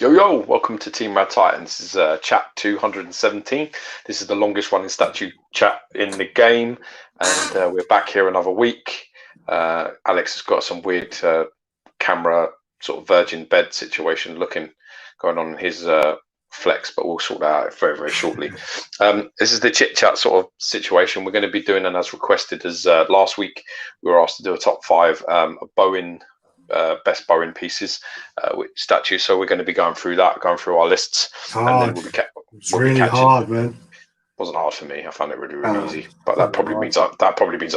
Yo, welcome to Team RaddTitan. This is chat 217. This is the longest running statue chat in the game, and we're back here another week. Alex has got some weird camera sort of virgin bed situation going on in his flex, but we'll sort that out very, very shortly. This is the chit chat sort of situation we're going to be doing, and as requested, as last week we were asked to do a top 5 Bowen. Best Bowen pieces with statues, so we're going to be going through our lists. And then it's really hard, man. It wasn't hard for me. I found it really, really easy, but that probably means I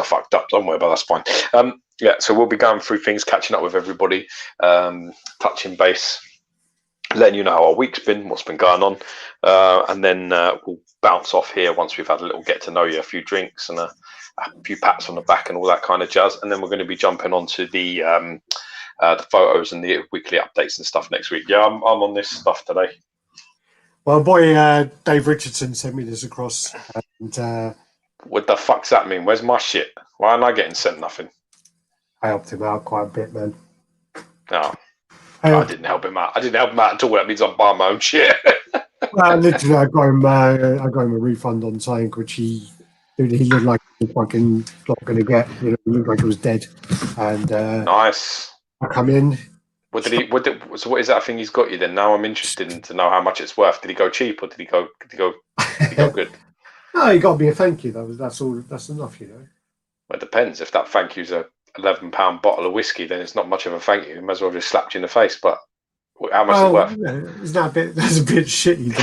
fucked up somewhere, but that's fine. Yeah, so we'll be going through things, catching up with everybody, touching base, letting you know how our week's been, what's been going on, and then we'll bounce off here once we've had a little get to know you, a few drinks and a few pats on the back and all that kind of jazz, and then we're going to be jumping onto the photos and the weekly updates and stuff next week. Yeah, I'm on this stuff today. Well, boy, Dave Richardson sent me this across. And, what the fuck's that mean? Where's my shit? Why am I getting sent nothing? I helped him out quite a bit, man. No, I didn't help him out. I didn't help him out at all. That means I'm buying my own shit. Well, literally, I got him a refund on something which he looked like he was fucking not going to get. You know, he looked like he was dead. And nice. I come in. So what is that thing he's got you then? Now I'm interested to know how much it's worth. Did he go cheap or did he go good? No, he got me a thank you. That's all. That's enough, you know. Well, it depends. If that thank you's a £11 bottle of whiskey, then it's not much of a thank you. He might as well just slapped you in the face. But how much is it worth? Yeah, isn't that a bit? That's a bit shitty.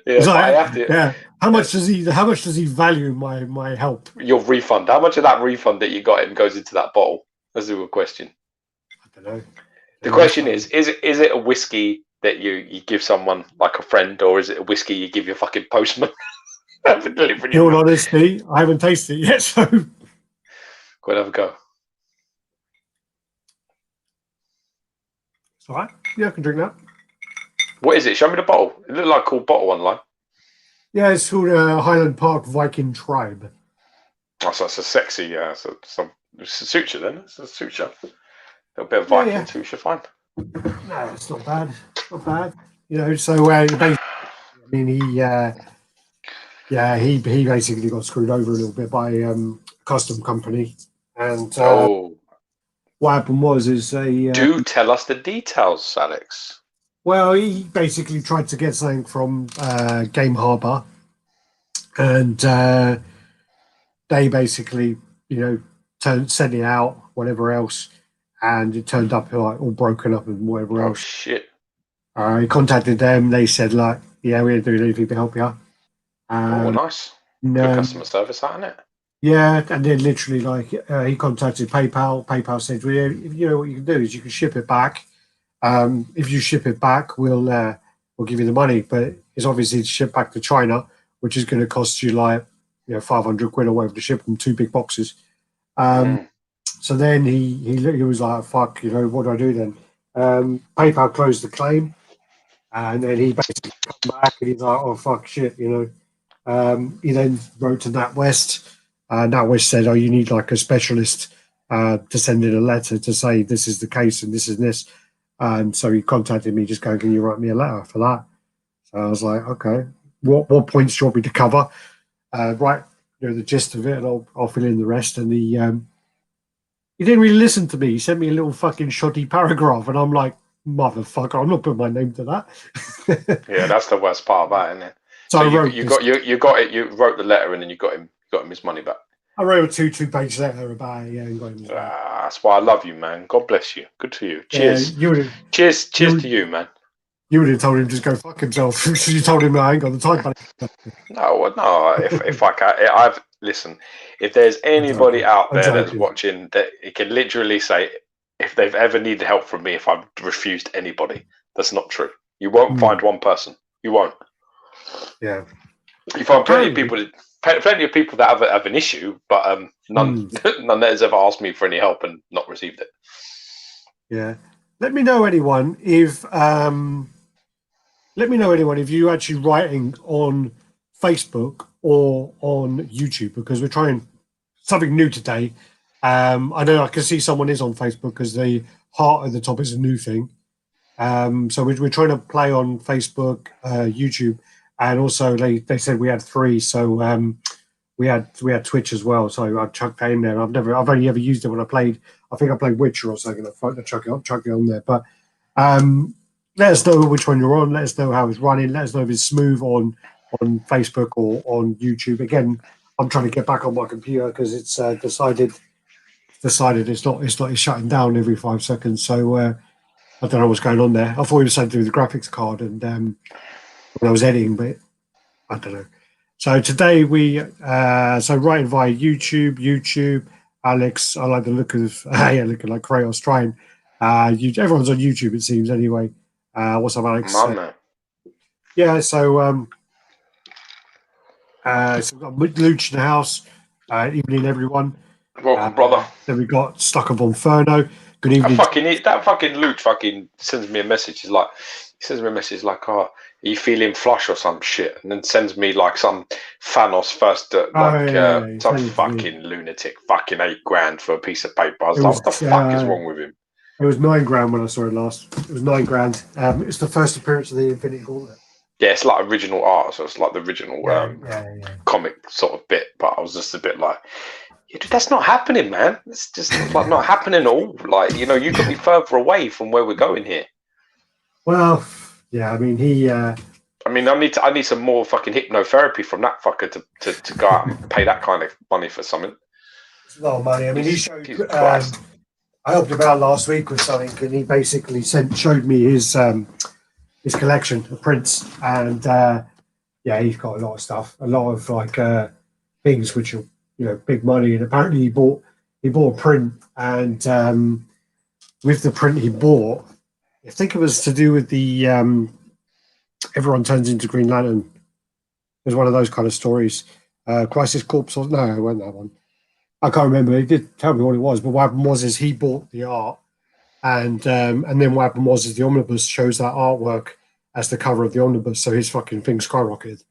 Yeah, like, I have to. Yeah. How much does he value my help? Your refund. How much of that refund that you got him goes into that bottle? That's a good question. I don't know. The question is it a whiskey that you give someone like a friend, or is it a whiskey you give your fucking postman? In all honesty, I haven't tasted it yet, so go and have a go. It's all right. Yeah, I can drink that. What is it? Show me the bottle. It looked like a cool bottle online. Yeah, it's called Highland Park Viking Tribe. Oh, so it's a sexy, it's a suture then. It's a suture. A little bit of Viking suture, fine. No, it's not bad. Not bad. You know, so basically, I mean, he basically got screwed over a little bit by a custom company, and what happened was do tell us the details, Alex. Well, he basically tried to get something from Game Harbour, and they basically, you know, sent it out, whatever else, and it turned up like all broken up and whatever else. Oh shit! He contacted them. They said like, "Yeah, we ain't doing anything to help you." Nice. Good customer service, isn't it? Yeah, and then literally like he contacted PayPal. PayPal said, "Well, you know what you can do is you can ship it back. If you ship it back, we'll give you the money, but it's obviously to ship back to China, which is going to cost you like 500 quid or whatever to ship them 2 big boxes." So then he was like, "Fuck, you know, what do I do then?" PayPal closed the claim, and then he basically come back and he's like, "Oh fuck, shit," you know. He then wrote to NatWest. NatWest said, "Oh, you need like a specialist to send in a letter to say this is the case and this is this." And so he contacted me, just going, "Can you write me a letter for that?" So I was like, "Okay, what points do you want me to cover?" Right, you know, the gist of it, and I'll fill in the rest. And he didn't really listen to me. He sent me a little fucking shoddy paragraph, and I'm like, "Motherfucker, I'm not putting my name to that." Yeah, that's the worst part about it, isn't it? So you got it. You wrote the letter, and then you got him his money back. I wrote a two-page letter about it, and got him his money. That's why I love you, man. God bless you. Good to you. Cheers. Cheers to you, man. You would have told him just go fuck himself. You told him I ain't got the time, buddy. No. If I can, listen. If there's anybody out there that's watching, that it can literally say, if they've ever needed help from me, if I've refused anybody, that's not true. You won't find one person. You won't. Yeah. You find plenty of people that have an issue, but none that has ever asked me for any help and not received it. Yeah. Let me know anyone if you're actually writing on Facebook or on YouTube, because we're trying something new today. I know I can see someone is on Facebook because the heart at the top is a new thing. So we're trying to play on Facebook, YouTube, and also they said we had three. So we had Twitch as well. So I chucked that in there. I've only ever used it when I played. I think I played Witcher or something. I chuck it on there. But let us know which one you're on. Let us know how it's running. Let us know if it's smooth on Facebook or on YouTube. Again, I'm trying to get back on my computer because it's decided it's shutting down every 5 seconds. So I don't know what's going on there. I thought it was something to do with the graphics card and when I was editing, but I don't know. So today we writing via YouTube. Alex, I like the look of looking like Kratos trying. Everyone's on YouTube, it seems anyway. What's up, Alex? Yeah, so we've got Luch in the house. Evening, everyone. Welcome, brother. Then we got Stuck Up on Inferno. Good evening. That fucking Luch fucking sends me a message. He sends me a message like, "Oh, are you feeling flush or some shit?" And then sends me like some Thanos first, some fucking lunatic, fucking $8,000 for a piece of paper. I was like, "What the fuck is wrong with him?" It was $9,000 when I saw it last. It was $9,000. It's the first appearance of the Infinity Gauntlet. Yeah, it's like original art, so it's like the original comic sort of bit. But I was just a bit like, yeah, dude, that's not happening, man. It's just like not happening at all. Like, you could be further away from where we're going here. Well, yeah, I mean, I need some more fucking hypnotherapy from that fucker to go out and pay that kind of money for something. It's a lot of money. I mean, he showed. I helped him out last week with something, and he basically showed me his collection of prints, and he's got a lot of stuff, a lot of like things which are big money. And apparently he bought a print, and with the print he bought, I think it was to do with the everyone turns into Green Lantern. It was one of those kind of stories. Crisis Corps, no, it wasn't that one. I can't remember. He did tell me what it was, but what happened was he bought the art, and then what happened was the omnibus shows that artwork as the cover of the omnibus, so his fucking thing skyrocketed.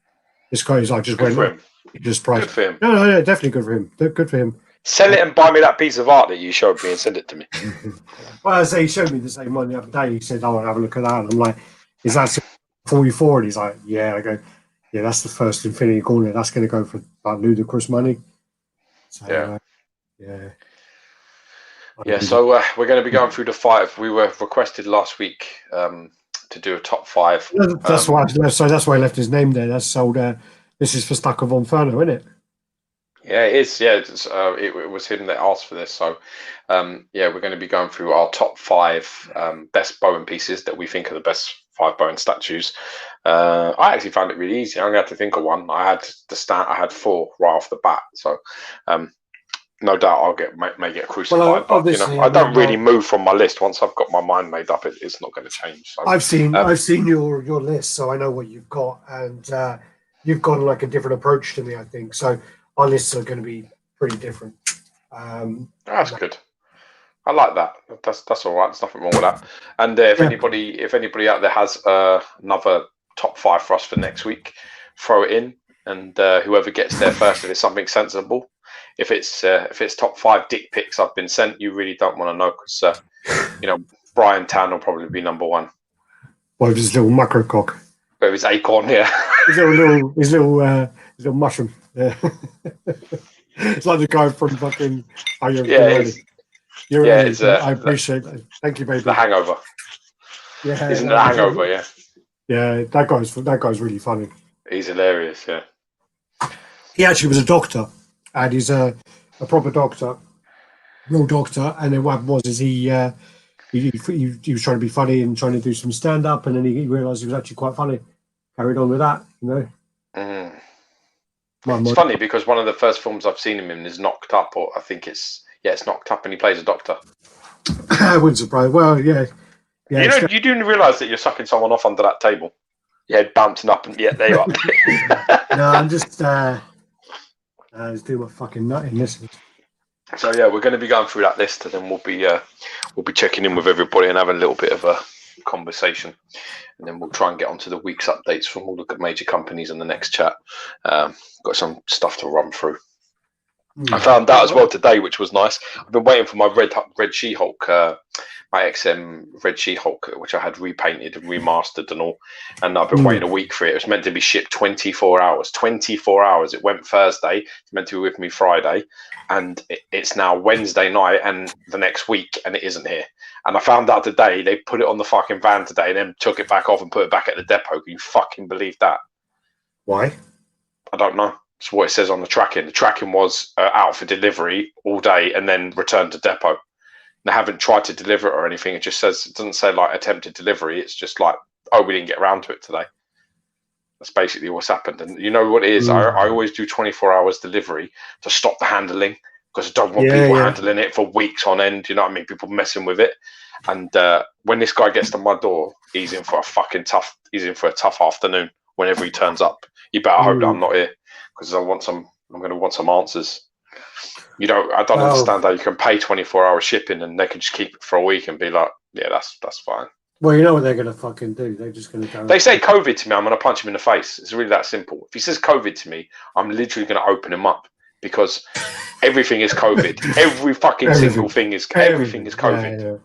This guy's like just good went. For him. He just priced. Good for him. No, definitely good for him. Good for him. Sell it and buy me that piece of art that you showed me and send it to me. Well, I say he showed me the same one the other day. He said, "I want to have a look at that." And I'm like, "Is that 44?" And he's like, "Yeah." I go, "Yeah, that's the first Infinity Gauntlet. That's going to go for like ludicrous money." So, So we're going to be going through the 5. We were requested last week to do a top 5. That's why. So that's why I left his name there. That's sold. This is for Stuck Up on Inferno, isn't it? Yeah, it is. Yeah, it was him that asked for this. So, we're going to be going through our top 5 best Bowen pieces that we think are the best 5 Bowen statues. I actually found it really easy. I only had to think of one. I had 4 right off the bat. So, no doubt may get crucified. But I don't really move from my list. Once I've got my mind made up, it's not going to change. So, I've seen your list, so I know what you've got, and you've got like a different approach to me, I think. So our lists are going to be pretty different. That's good. I like that. That's all right. There's nothing wrong with that. And if anybody out there has another top 5 for us for next week, throw it in, and whoever gets there first, if it's something sensible. If it's top 5 dick pics I've been sent, you really don't want to know because Brian Tan will probably be number 1. Well, his little macro cock. With his acorn, yeah. his little mushroom. Yeah. It's like the guy from fucking. You're early. I appreciate that. Thank you, baby. The Hangover. Yeah, isn't The Hangover? Yeah. Yeah, that guy's really funny. He's hilarious. Yeah. He actually was a doctor, and he's a proper doctor, real doctor. And then what happened was he was trying to be funny and trying to do some stand up, and then he realised he was actually quite funny. Carried on with that, It's funny because one of the first films I've seen him in is Knocked Up, or I think it's Knocked Up, and he plays a doctor. I wouldn't surprise. Well, yeah. You do realise that you're sucking someone off under that table. Your head bouncing up, and there you are. No, I'm just doing my fucking nutting. Listen. So we're going to be going through that list, and then we'll be checking in with everybody and having a little bit of a conversation, and then we'll try and get onto the week's updates from all the major companies in the next chat. Got some stuff to run through. I found that as well today, which was nice. I've been waiting for my Red She-Hulk, my XM Red She-Hulk, which I had repainted and remastered and all. And I've been waiting a week for it. It was meant to be shipped 24 hours. 24 hours. It went Thursday. It's meant to be with me Friday. And it's now Wednesday night and the next week, and it isn't here. And I found out today they put it on the fucking van today and then took it back off and put it back at the depot. Can you fucking believe that? Why? I don't know. It's what it says on the tracking. The tracking was out for delivery all day and then returned to depot. They haven't tried to deliver it or anything. It just says, it doesn't say like attempted delivery. It's just like, oh, we didn't get around to it today. That's basically what's happened. And you know what it is? I always do 24 hours delivery to stop the handling because I don't want people handling it for weeks on end. You know what I mean? People messing with it. And when this guy gets to my door, he's in for a tough afternoon whenever he turns up. You better hope that I'm not here because I'm going to want some answers. You know, I don't understand how you can pay 24-hour shipping and they can just keep it for a week and be like, yeah, that's fine. Well, you know what they're going to fucking do? They're just going to go. They say COVID to me, I'm going to punch him in the face. It's really that simple. If he says COVID to me, I'm literally going to open him up because everything is COVID. Every fucking single thing is everything is COVID. Yeah.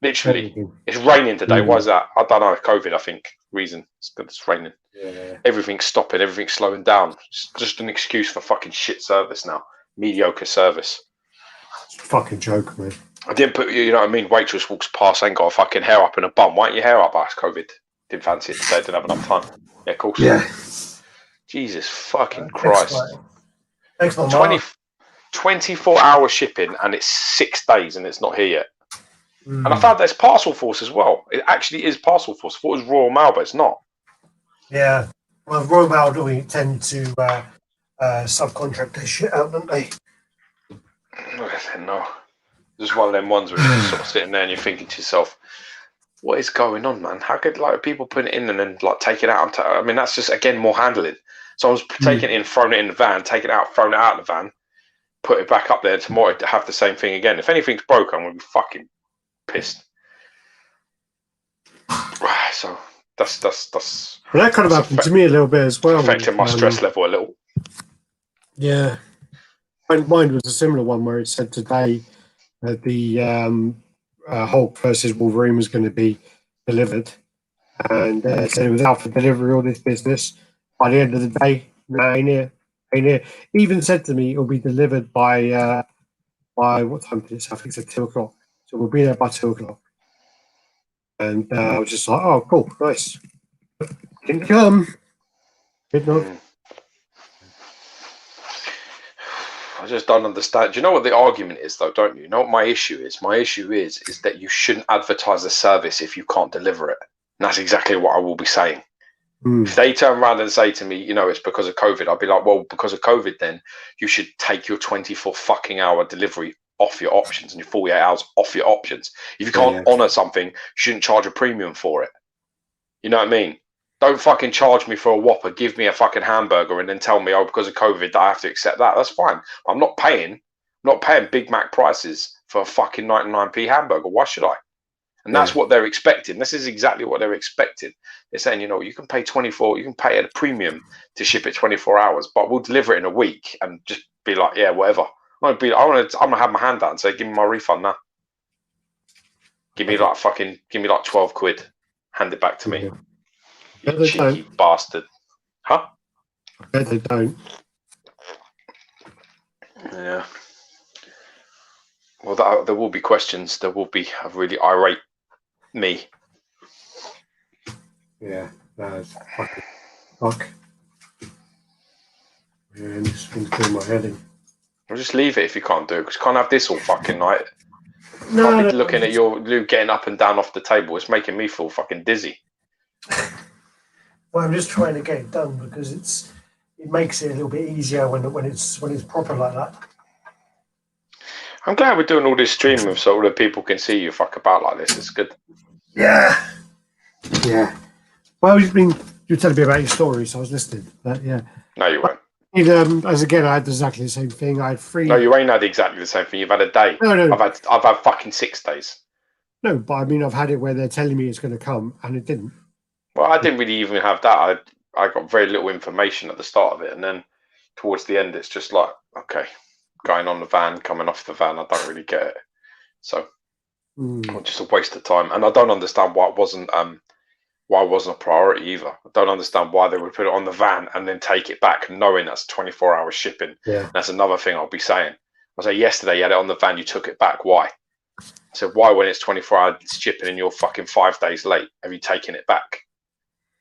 Literally, it's raining today. Why is that? I don't know. COVID, I think. Reason it's raining. Yeah. Everything's stopping. Everything's slowing down. It's just an excuse for fucking shit service now. Mediocre service. It's a fucking joke, man. I didn't put, you know what I mean? Waitress walks past, ain't got a fucking hair up in a bun. Why ain't your hair up? That's COVID. Didn't fancy it today. Didn't have enough time. Yeah, of course. Yeah. Jesus fucking Christ. Thanks, 24-hour shipping and it's 6 days and it's not here yet. And I found there's Parcel Force as well. It actually is Parcel Force. I thought it was Royal Mail, but it's not. Yeah. Well, Royal Mail do tend to subcontract their shit out, don't they? No. Just one of them ones where you're just sort of sitting there and you're thinking to yourself, what is going on, man? How could like people put it in and then like take it out? I mean, that's just, again, more handling. Someone's taking it in, thrown it in the van, taking it out, thrown it out of the van, put it back up there tomorrow to have the same thing again. If anything's broken, I'm going to be fucking pissed. So that's well, that kind of happened to me a little bit as well. Affecting my stress level a little. Yeah. Mine was a similar one where it said today that the Hulk versus Wolverine was going to be delivered, and said it was out for delivery, all this business. By the end of the day, no, ain't here. Even said to me it'll be delivered by what time did it say? I think it's at 2 o'clock. So we'll be there by 2 o'clock. And I was just like, oh, cool, nice. Didn't come. Did not. I just don't understand. Do you know what the argument is, though, don't you? You know what my issue is? My issue is that you shouldn't advertise a service if you can't deliver it. And that's exactly what I will be saying. If they turn around and say to me, you know, it's because of COVID, I'll be like, well, because of COVID, then you should take your 24 fucking hour delivery off your options and your 48 hours off your options. If you can't honour something, you shouldn't charge a premium for it. You know what I mean? Don't fucking charge me for a Whopper, give me a fucking hamburger and then tell me, oh, because of COVID, I have to accept that. That's fine. I'm not paying Big Mac prices for a fucking 99p hamburger. Why should I? And that's what they're expecting. This is exactly what they're expecting. They're saying, you know, you can pay 24, you can pay at a premium to ship it 24 hours, but we'll deliver it in a week and just be like, yeah, whatever. I'm gonna have my hand out and say, give me my refund now. Give me like 12 quid. Hand it back to me. Yeah, you cheeky bastard. Huh? I bet they don't. Yeah. Well, there will be questions. There will be a really irate me. Yeah, that's fuck. Yeah, I'm just going to do my head in. Well, just leave it if you can't do it, because you can't have this all fucking night. No, looking at you getting up and down off the table. It's making me feel fucking dizzy. Well, I'm just trying to get it done because it makes it a little bit easier when it's proper like that. I'm glad we're doing all this streaming so that people can see you fuck about like this. It's good. Yeah. Yeah. Well, you were telling me about your story, so I was listening. But yeah. No, you weren't. As again, I had exactly the same thing. I had 3. No, you ain't had exactly the same thing. You've had a day. No. I've had fucking 6 days. No, but I mean, I've had it where they're telling me it's going to come and it didn't. Well, I didn't really even have that. I got very little information at the start of it, and then towards the end, it's just like, okay, going on the van, coming off the van. I don't really get it. So just a waste of time. And I don't understand why it wasn't a priority either. I don't understand why they would put it on the van and then take it back, knowing that's 24-hour shipping. Yeah. That's another thing I'll be saying. I say yesterday you had it on the van, you took it back. Why? I said, why when it's 24-hour shipping and you're fucking 5 days late, have you taken it back?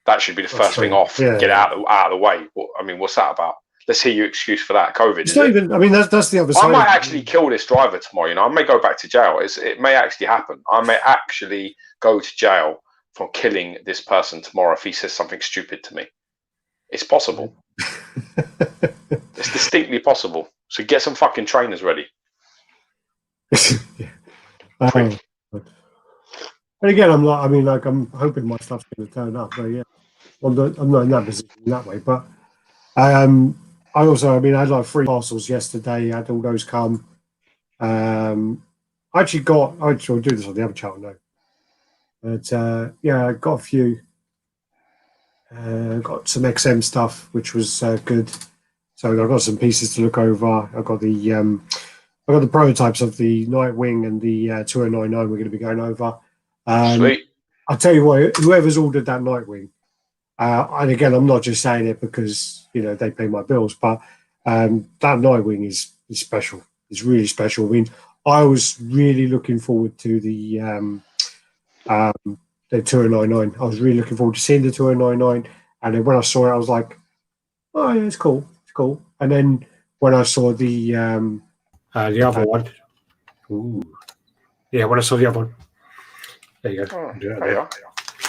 That should be the first thing off. Yeah, get out of the way. I mean, what's that about? Let's hear your excuse for that. COVID. It's not even. I mean, that's the other side. I might actually kill this driver tomorrow. You know, I may go back to jail. It may actually happen. I may actually go to jail for killing this person tomorrow if he says something stupid to me. It's possible. It's distinctly possible. So get some fucking trainers ready. Yeah. And again, I'm not. I mean, like, I'm hoping my stuff's going to turn up. But yeah, I'm not in that position in that way. But I also, I mean, I had like 3 parcels yesterday. I had all those come. I actually got. I'll do this on the other channel now. But yeah, I got a few. Got some XM stuff, which was good. So I got some pieces to look over. I got the prototypes of the Nightwing and the 2099 we're going to be going over. Sweet. I'll tell you what, whoever's ordered that Nightwing, and again, I'm not just saying it because, you know, they pay my bills, but that Nightwing is special. It's really special. I mean, I was really looking forward to the 2099. I was really looking forward to seeing the 2099, and then when I saw it, I was like, oh yeah, it's cool. And then when I saw the other one, yeah, when I saw the other one, there you go. Oh,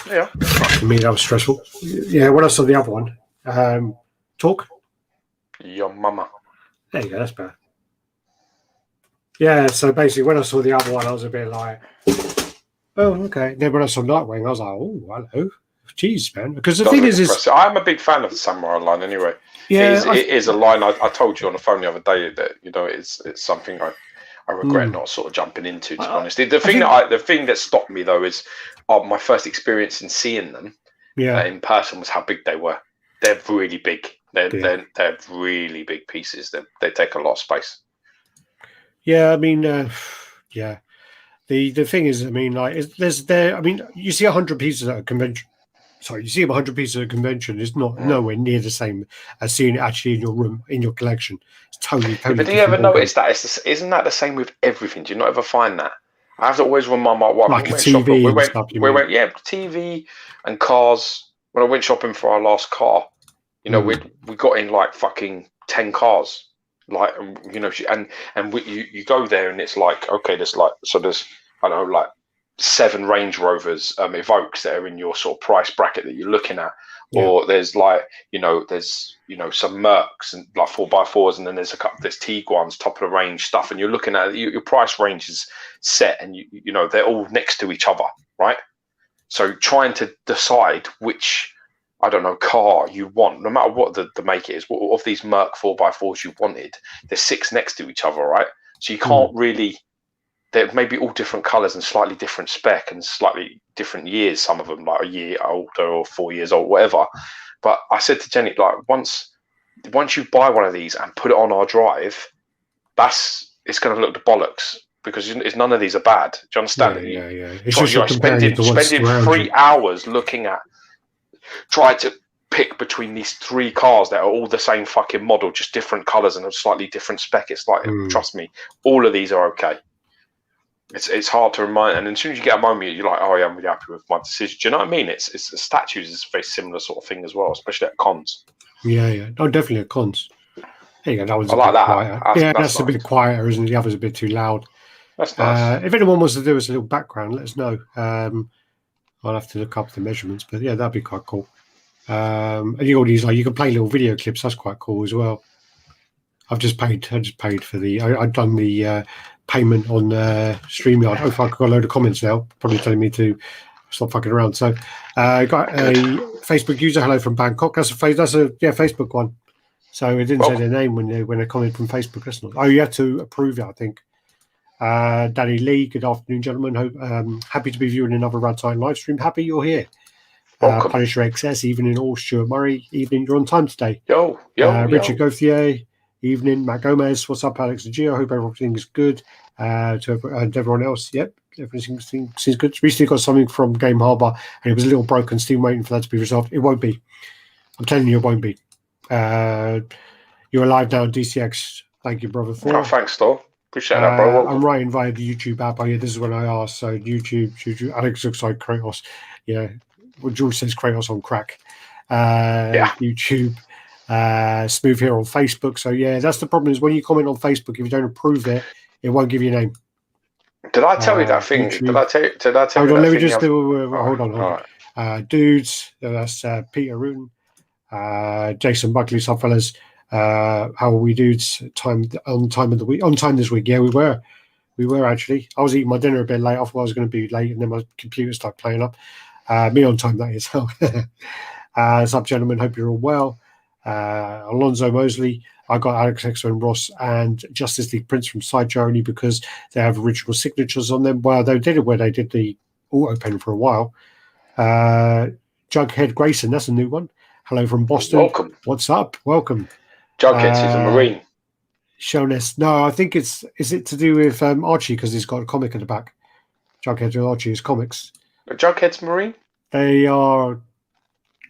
yeah. For me, that was stressful. Yeah, when I saw the other one, talk. Your mama. There you go. That's better. Yeah. So basically, when I saw the other one, I was a bit like, oh, okay. Then when I saw Nightwing, I was like, oh, hello. Jeez, man. Because the thing is I'm a big fan of the Samurai line anyway. Yeah, it is a line I told you on the phone the other day that, you know, it's something I regret not sort of jumping into, to be honest. The thing that stopped me though is my first experience in seeing them in person was how big they were. They're really big. They're really big pieces. They take a lot of space. Yeah, I mean, yeah. The thing is, I mean, like, I mean, you see 100 pieces at a convention. Sorry, you see 100 pieces at a convention. It's not nowhere near the same as seeing it actually in your room, in your collection. It's totally. Yeah, but do you ever notice that? Isn't that the same with everything? Do you not ever find that? I have to always remind my wife. Like a TV and stuff. We went, TV and cars. When I went shopping for our last car, you know, we got in like fucking 10 cars. Like, you know, you go there and it's like, okay, there's I don't know, like 7 Range Rovers Evokes that are in your sort of price bracket that you're looking at, or there's like, there's some Mercs and like 4x4s, and then there's Tiguan's top of the range stuff, and you're looking at your price range is set, and you know they're all next to each other, right? So trying to decide which, I don't know, car you want, no matter what the make it is, what of these Merc 4x4s you wanted, there's 6 next to each other, right? So you can't really. They're maybe all different colours and slightly different spec and slightly different years. Some of them like a year older or 4 years old, whatever. But I said to Jenny, like, once you buy one of these and put it on our drive, it's going to look the bollocks, because none of these are bad. Do you understand? Yeah. It's just spending 3 hours looking at, trying to pick between these 3 cars that are all the same fucking model, just different colours and a slightly different spec. It's like, trust me, all of these are okay. It's hard to remind, and as soon as you get a moment, you're like, oh yeah, I'm really happy with my decision. Do you know what I mean? It's statues is a very similar sort of thing as well, especially at cons. Yeah. Oh, definitely at cons. There you go. That one's I like that. Quieter. That's nice. A bit quieter, isn't it? The other's a bit too loud. That's nice. If anyone wants to do us a little background, let us know. I'll have to look up the measurements, but yeah, that'd be quite cool. And you all these, like, you can play little video clips. That's quite cool as well. I just paid for the. I've done the payment on StreamYard. Oh, fuck, I've got a load of comments now, probably telling me to stop fucking around. So I got a Facebook user, hello from Bangkok. That's a Facebook one. So it didn't say their name when they commented from Facebook. That's not. Oh, you have to approve it, I think. Danny Lee, good afternoon, gentlemen. Happy to be viewing another RaddTitan live stream. Happy you're here. Punisher XS, evening all. Stuart Murray, evening. You're on time today. Yo. Richard Gauthier, evening. Matt Gomez, what's up, Alex and Gio? I hope everything is good. And everyone else, yep, everything seems good. Recently got something from Game Harbor, and it was a little broken. Still waiting for that to be resolved. It won't be. I'm telling you, it won't be. You're alive now, DCX. Thank you, brother. Oh, thanks, Thor. Appreciate that, bro. Welcome. I'm writing via the YouTube app. Oh, yeah, this is when I asked. So YouTube. Alex looks like Kratos. Yeah, well, George says Kratos on crack. YouTube. Smooth here on Facebook. So yeah, that's the problem. Is when you comment on Facebook, if you don't approve it, it won't give you a name. Did I tell you that thing? YouTube. Did I tell you? Hold on, let me just do. Right, hold on. Right. Dudes, that's Peter Rudin, Jason Buckley, some fellas. How are we, dudes? On time this week. Yeah, we were actually. I was eating my dinner a bit late. I thought I was going to be late, and then my computer started playing up. Me on time, that is. What's up, gentlemen? Hope you're all well. Alonzo Mosley. I got Alex Exo and Ross and Justice League Prince from Sideshow only because they have original signatures on them. Well, they did it where they did the auto pen for a while. Jughead Grayson, that's a new one. Hello from Boston. Welcome. What's up? Welcome. Jughead, he's a Marine. Shoness. No, I think is it to do with Archie because he's got a comic at the back. Jughead and Archie is comics. Jughead's Marine? They are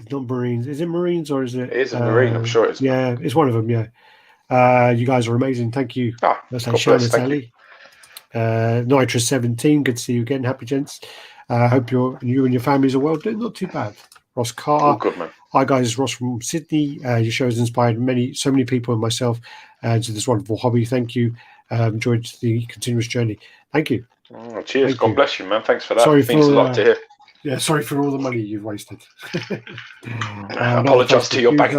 not Marines. Is it Marines or is it? It is a Marine, I'm sure it's. Yeah, it's one of them, yeah. You guys are amazing. Thank you. Oh, that's Shoness Ali. Nitrous 17, good to see you again. Happy gents. Hope you and your families are well. Doing not too bad. Ross Carter. Oh, good, man. Hi guys, Ross from Sydney. Your show has inspired so many people and myself to this wonderful hobby. Thank you. Enjoyed the continuous journey. Thank you. Oh, cheers. Thank God you. Bless you, man. Thanks for that. Sorry Means a lot to hear. Yeah, sorry for all the money you've wasted. Apologise to your bank.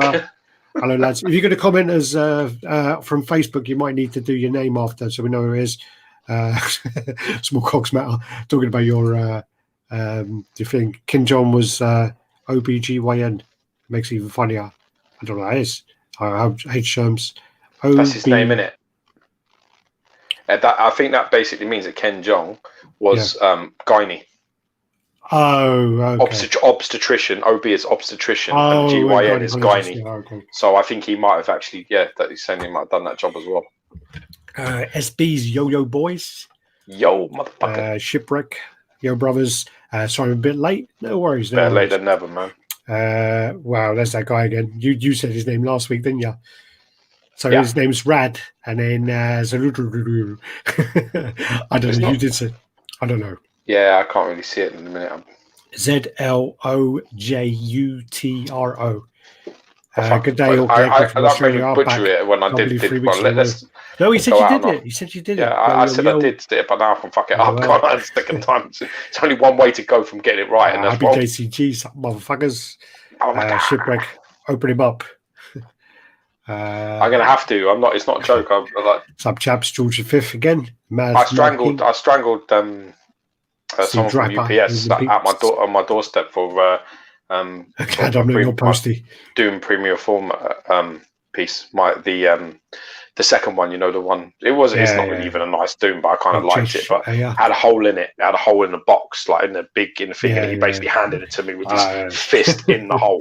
Hello, lads. If you're going to comment as from Facebook, you might need to do your name after so we know who it is. Small cogs matter. Talking about your thing. King John was OBGYN. Makes it even funnier. I don't know what that is. I hate Sherms. That's his name, innit? I think that basically means that Ken Jeong was gynae. Oh, okay. Obstetrician. OB is obstetrician, and GYN is gynae. Yeah, okay. So I think he might have actually, that he's saying he might have done that job as well. SB's Yo-Yo Boys. Yo, motherfucker. Shipwreck. Yo, brothers. Sorry, I'm a bit late. No worries. Better late than never, man. Wow, there's that guy again. You said his name last week, didn't you? So his name's Radd, and then Zaludru. I don't know. You did say. I don't know. Yeah, I can't really see it in a minute. ZLOJUTRO. Good day, all. I maybe butcher it when I did. No, he said you did it. He said you did it. Yeah, I said I did it, but now I can fuck it up. Can't I? The second time. It's only one way to go from getting it right. And that's happy JCG, motherfuckers. Shipwreck, open him up. I'm gonna have to. I'm not. It's not a joke. I'm like. Sub chaps, George V again. I strangled. Someone from UPS on my doorstep for Doom Premier Form piece. The second one, the one it's not really even a nice Doom, but I kind of liked it. But it had a hole in it. It had a hole in the box, like in the thing, and he basically handed it to me with his fist in the hole.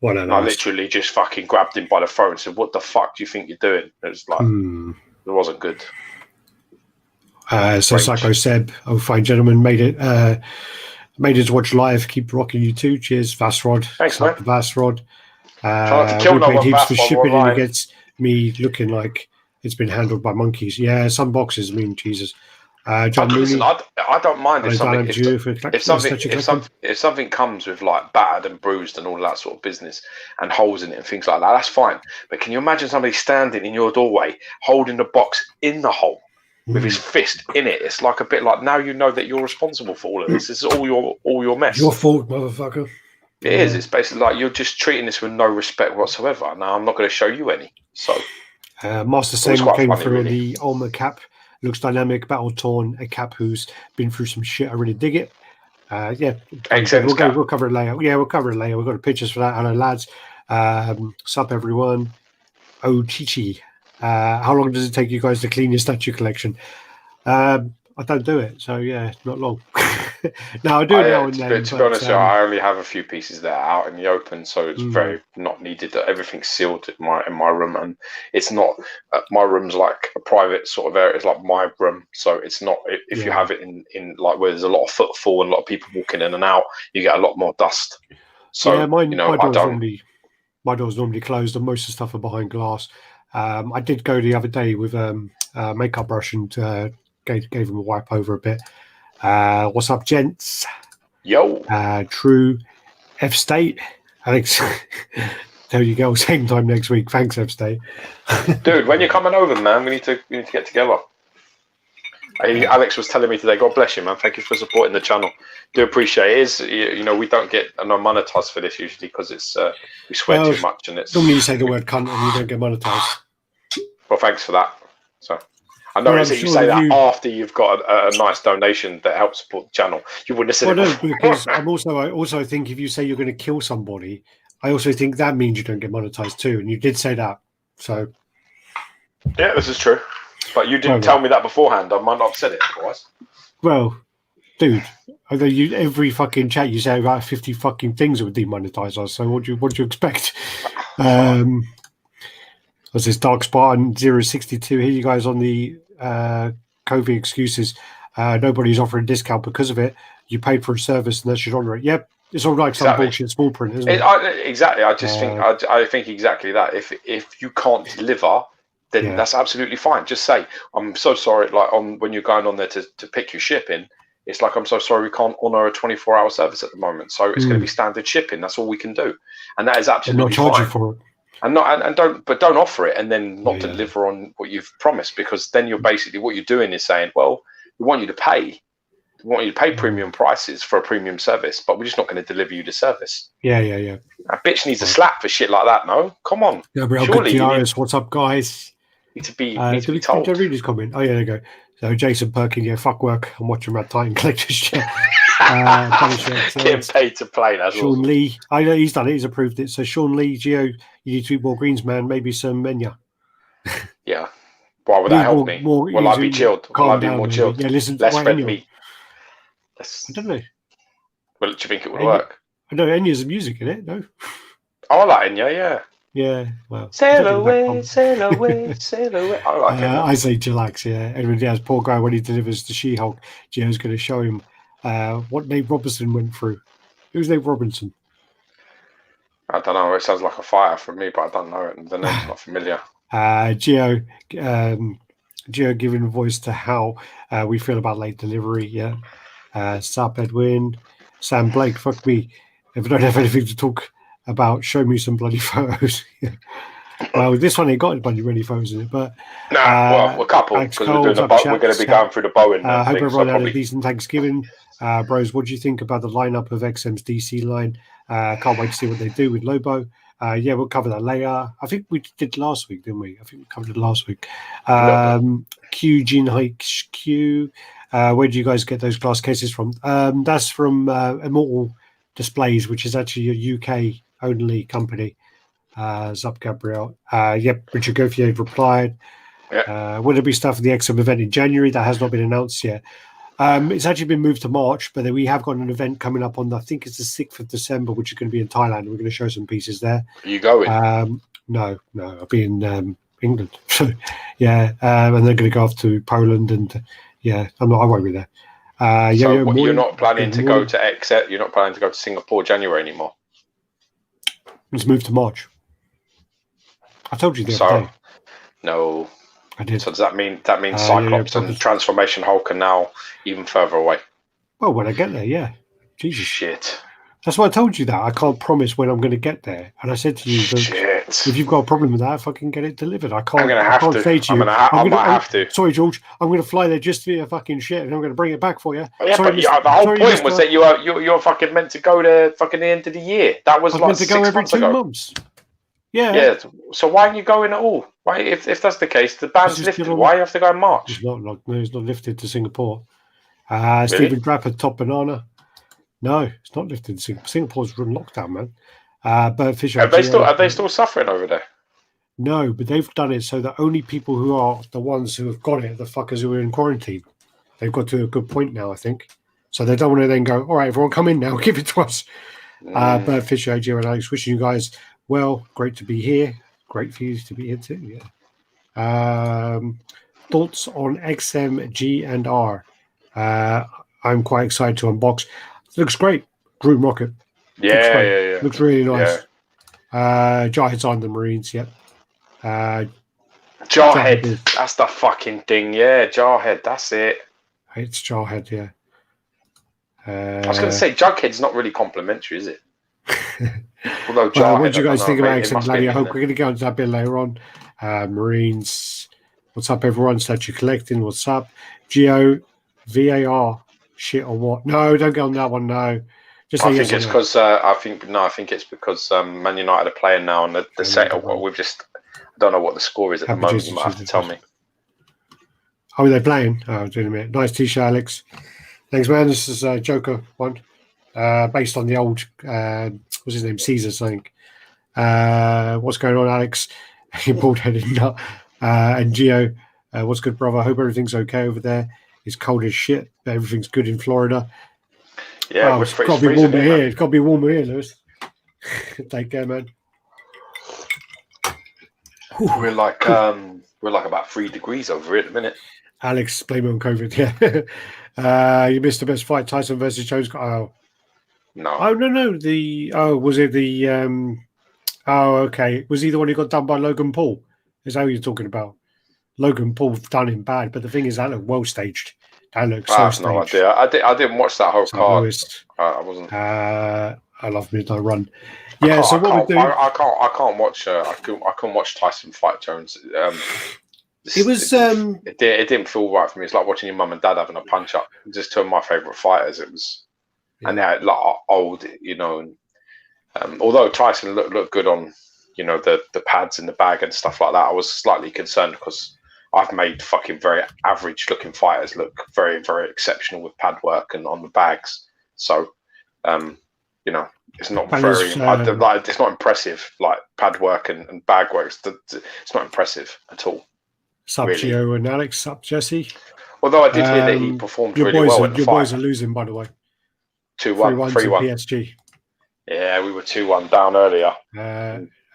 What I literally just fucking grabbed him by the throat and said, "What the fuck do you think you're doing?" It was like it wasn't good. So Psycho Seb, fine gentleman, made it to watch live. Keep rocking you too. Cheers, Vasrod. Thanks, man. Vasrod. We paid heaps for shipping and it gets me looking like it's been handled by monkeys. Yeah, some boxes. I mean, Jesus. John listen, I don't mind if something comes with like battered and bruised and all that sort of business and holes in it and things like that. That's fine. But can you imagine somebody standing in your doorway holding the box in the hole with his fist in it? It's like a bit like, now you know that you're responsible for all of this. This is all your mess. Your fault, motherfucker. It is. It's basically like you're just treating this with no respect whatsoever. Now I'm not going to show you any. So Master Same came through in the Ulma cap. Looks dynamic, battle torn, a cap who's been through some shit. I really dig it. We'll cover it later. Yeah, we'll cover it later. We've got pictures for that. Hello, lads. Sup, everyone. Oh, Chichi. How long does it take you guys to clean your statue collection? I don't do it. So yeah, not long. No, I do it now and then. To be honest, I only have a few pieces that are out in the open, so it's very not needed. Everything's sealed in my room, and it's not. My room's like a private sort of area. It's like my room, so it's not. If you have it in like where there's a lot of footfall and a lot of people walking in and out, you get a lot more dust. So yeah, my door's normally closed, and most of the stuff are behind glass. I did go the other day with a makeup brush and gave him a wipe over a bit. What's up, gents? Yo. True F State. Alex, there you go. Same time next week. Thanks, F State. Dude, when you're coming over, man, we need to get together. Alex was telling me today, God bless you, man. Thank you for supporting the channel. Do appreciate it. We don't get monetized for this usually because it's we swear too much and it's. Normally you say the word cunt and you don't get monetized. Well, thanks for that. So I noticed that you say that after you've got a nice donation that helps support the channel. You wouldn't have said it before. Because I also think if you say you're going to kill somebody, I also think that means you don't get monetized too. And you did say that, so yeah, this is true. But you didn't tell me that beforehand. I might not have said it otherwise. Well, dude, every fucking chat you say about 50 fucking things that would demonetize us. So what do you expect? Was this Dark Spartan 062 here? You guys on the COVID excuses? Nobody's offering a discount because of it. You paid for a service and they should honour it. Yep, it's all like some bullshit small print, isn't it? Exactly. I just think I think exactly that. If you can't deliver, then that's absolutely fine. Just say, I'm so sorry, like when you're going on there to pick your shipping, it's like, I'm so sorry we can't honour a 24-hour service at the moment. So it's going to be standard shipping. That's all we can do. And that is absolutely not charge fine. You for it. And don't offer it and then not deliver on what you've promised, because then you're basically, what you're doing is saying, well, we want you to pay. We want you to pay premium prices for a premium service, but we're just not going to deliver you the service. Yeah. A bitch needs a slap for shit like that, no? Come on. Surely what's up, guys? Need to be told. Did I read his comment? Oh, yeah, there you go. So Jason Perkin, fuck work. I'm watching RaddTitan Collectors Chat. Getting paid to play. That's Sean awesome. Lee. I know he's done it. He's approved it. So Sean Lee, Geo, you need to be more greens, man. Maybe some Menya. Yeah. Why would that help me? Will I be chilled? Will I be more chilled? Yeah, listen. Less red meat. I don't know. Well, do you think it would work? I know Enya's music in it. No. Oh, I like Enya. Yeah. Yeah, well, sail away, sail away, sail away. I like it. I say chillax, yeah. Edwin Diaz, poor guy, when he delivers to She-Hulk, Gio's going to show him what Nate Robinson went through. Who's Nate Robinson? I don't know. It sounds like a fighter from me, but I don't know it. The name's not familiar. Gio giving a voice to how we feel about late delivery, yeah. Sup, Edwin. Sam Blake, fuck me. If I don't have anything to talk about, show me some bloody photos. Well, this one ain't got a bunch of really photos in it, but well, a couple, because we're going to be going through the Bowen. I hope everyone had a decent Thanksgiving. Bros, what do you think about the lineup of XM's DC line? Can't wait to see what they do with Lobo. Yeah, we'll cover that later. I think we did last week, didn't we? I think we covered it last week. Q Jin Hike Q. Where do you guys get those glass cases from? That's from Immortal Displays, which is actually a UK only company. Zup Gabriel. Yep, Richard Gauthier replied. Will there be stuff for the XM event in January? That has not been announced yet. It's actually been moved to March, but we have got an event coming up on, I think it's the 6th of December, which is going to be in Thailand. We're going to show some pieces there. Are you going? No, I'll be in England. Yeah, and they're going to go off to Poland, and I won't be there. You're not planning to go to XM? You're not planning to go to Singapore January anymore? It's moved to March. I told you the other day. No. I did. So does that mean Cyclops and Transformation Hulk are now even further away? Well, when I get there, yeah. Jesus. Shit. That's why I told you that. I can't promise when I'm going to get there. And I said to you that if you've got a problem with that, fucking get it delivered. I can't. I can't say to you. I might have to. Sorry, George. I'm going to fly there just for your fucking shit, and I'm going to bring it back for you. Yeah, sorry, but the whole point was that you're fucking meant to go there fucking the end of the year. That was like 6 months ago. 2 months. Yeah. Yeah. So why aren't you going at all? Why, if that's the case, the ban's lifted. Why do you have to go in March? It's not lifted to Singapore. Really? Stephen Draper, Top Banana. No, it's not lifted. Singapore's in lockdown, man. Bert Fisher. Are they still suffering over there? No, but they've done it so that only people who are the ones who have got it are the fuckers who are in quarantine. they've got to a good point now, I think. So they don't want to then go, all right, everyone come in now, give it to us. Bert Fisher, AJ, and Alex, wishing you guys well. Great to be here. Great for you to be here too. Yeah. Thoughts on XM, G, and R? I'm quite excited to unbox. It looks great. Groom Rocket. Yeah. Looks really nice. Jarhead's on the Marines, yep. Jarhead, that's the fucking thing. Yeah, Jarhead, that's it. It's Jarhead, yeah. I was going to say, Jughead's not really complimentary, is it? Although Jarhead, what do you guys think about XM Bloody? I hope we're going to go into that a bit later on. Marines, what's up, everyone? Statue Collecting, what's up? Geo, VAR, shit or what? No, don't go on that one, no. I think it's because I think it's because Man United are playing now, and the set. We've just I don't know what the score is at the moment. You might have to tell me. Oh, are they playing? Oh, doing a minute. Nice t-shirt, Alex. Thanks, man. This is Joker one, based on the old what's his name, Caesar something. What's going on, Alex? You bald-headed nut. And Geo, what's good, brother? I hope everything's okay over there. It's cold as shit, but everything's good in Florida. Yeah, it's got to be warmer here. It's got to be warmer here, Lewis. Take care, man. We're like about 3 degrees over here at the minute. Alex, blame it on COVID. Yeah, you missed the best fight, Tyson versus Jones. Oh no. Oh no. Was it the? Oh, okay. Was he the one who got done by Logan Paul? Is that what you're talking about? Logan Paul done him bad, but the thing is that looked well staged. That looked so staged. No idea. I didn't watch that whole card. I wasn't. I love Midnight Run. Yeah. So what we do? I can't watch. I couldn't watch Tyson fight Jones. It was. It didn't feel right for me. It's like watching your mum and dad having a punch up. Just two of my favourite fighters. It was, and they're like old, you know. And although Tyson looked good on, you know, the pads in the bag and stuff like that, I was slightly concerned because I've made fucking very average looking fighters look very, very exceptional with pad work and on the bags. So, you know, it's not it's not impressive, like pad work and bag work. It's not impressive at all. Sup, really. Gio and Alex. Sup, Jesse. Although I did hear that he performed really well in the fight. Your boys are losing, by the way. 2-1, 3-1. PSG. Yeah, we were 2-1 down earlier.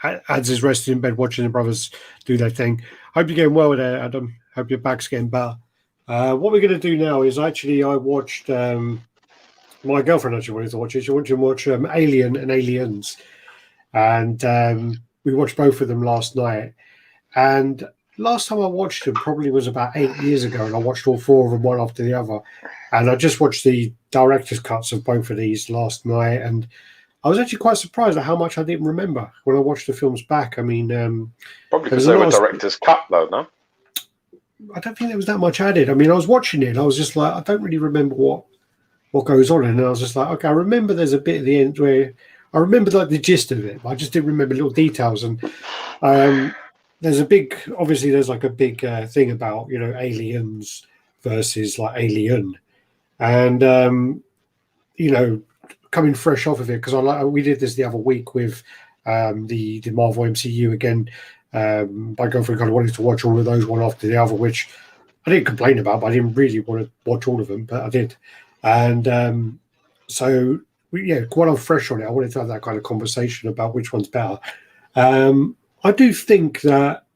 Ads is resting in bed watching the brothers do their thing. Hope you're getting well there, Adam. Hope your back's getting better. What we're going to do now is actually I watched... my girlfriend actually wanted to watch it. She wanted to watch Alien and Aliens. And we watched both of them last night. And last time I watched them probably was about 8 years ago. And I watched all 4 of them one after the other. And I just watched the director's cuts of both of these last night. And I was actually quite surprised at how much I didn't remember when I watched the films back. I mean... probably because they were director's cut, though, no? I don't think there was that much added. I mean, I was watching it and I was just like, I don't really remember what goes on. And I was just like, okay, I remember there's a bit at the end where... I remember like the gist of it, but I just didn't remember little details. And there's a big... Obviously, there's like a big thing about, you know, aliens versus like Alien. And, you know... coming fresh off of it because we did this the other week with the Marvel MCU again. My girlfriend kind of wanted to watch all of those one after the other, which I didn't complain about, but I didn't really want to watch all of them, but I did. And so quite on fresh on it. I wanted to have that kind of conversation about which one's better. I do think that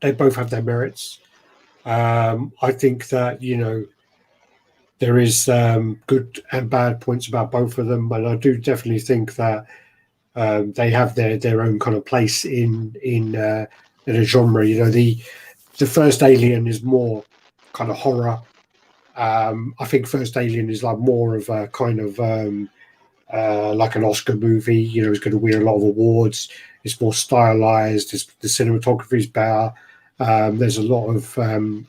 they both have their merits. I think that, you know, there is good and bad points about both of them, and I do definitely think that they have their own kind of place in a genre. You know, the first Alien is more kind of horror. I think First Alien is like more of a kind of like an Oscar movie. You know, it's going to win a lot of awards. It's more stylized. The cinematography is better. There's a lot of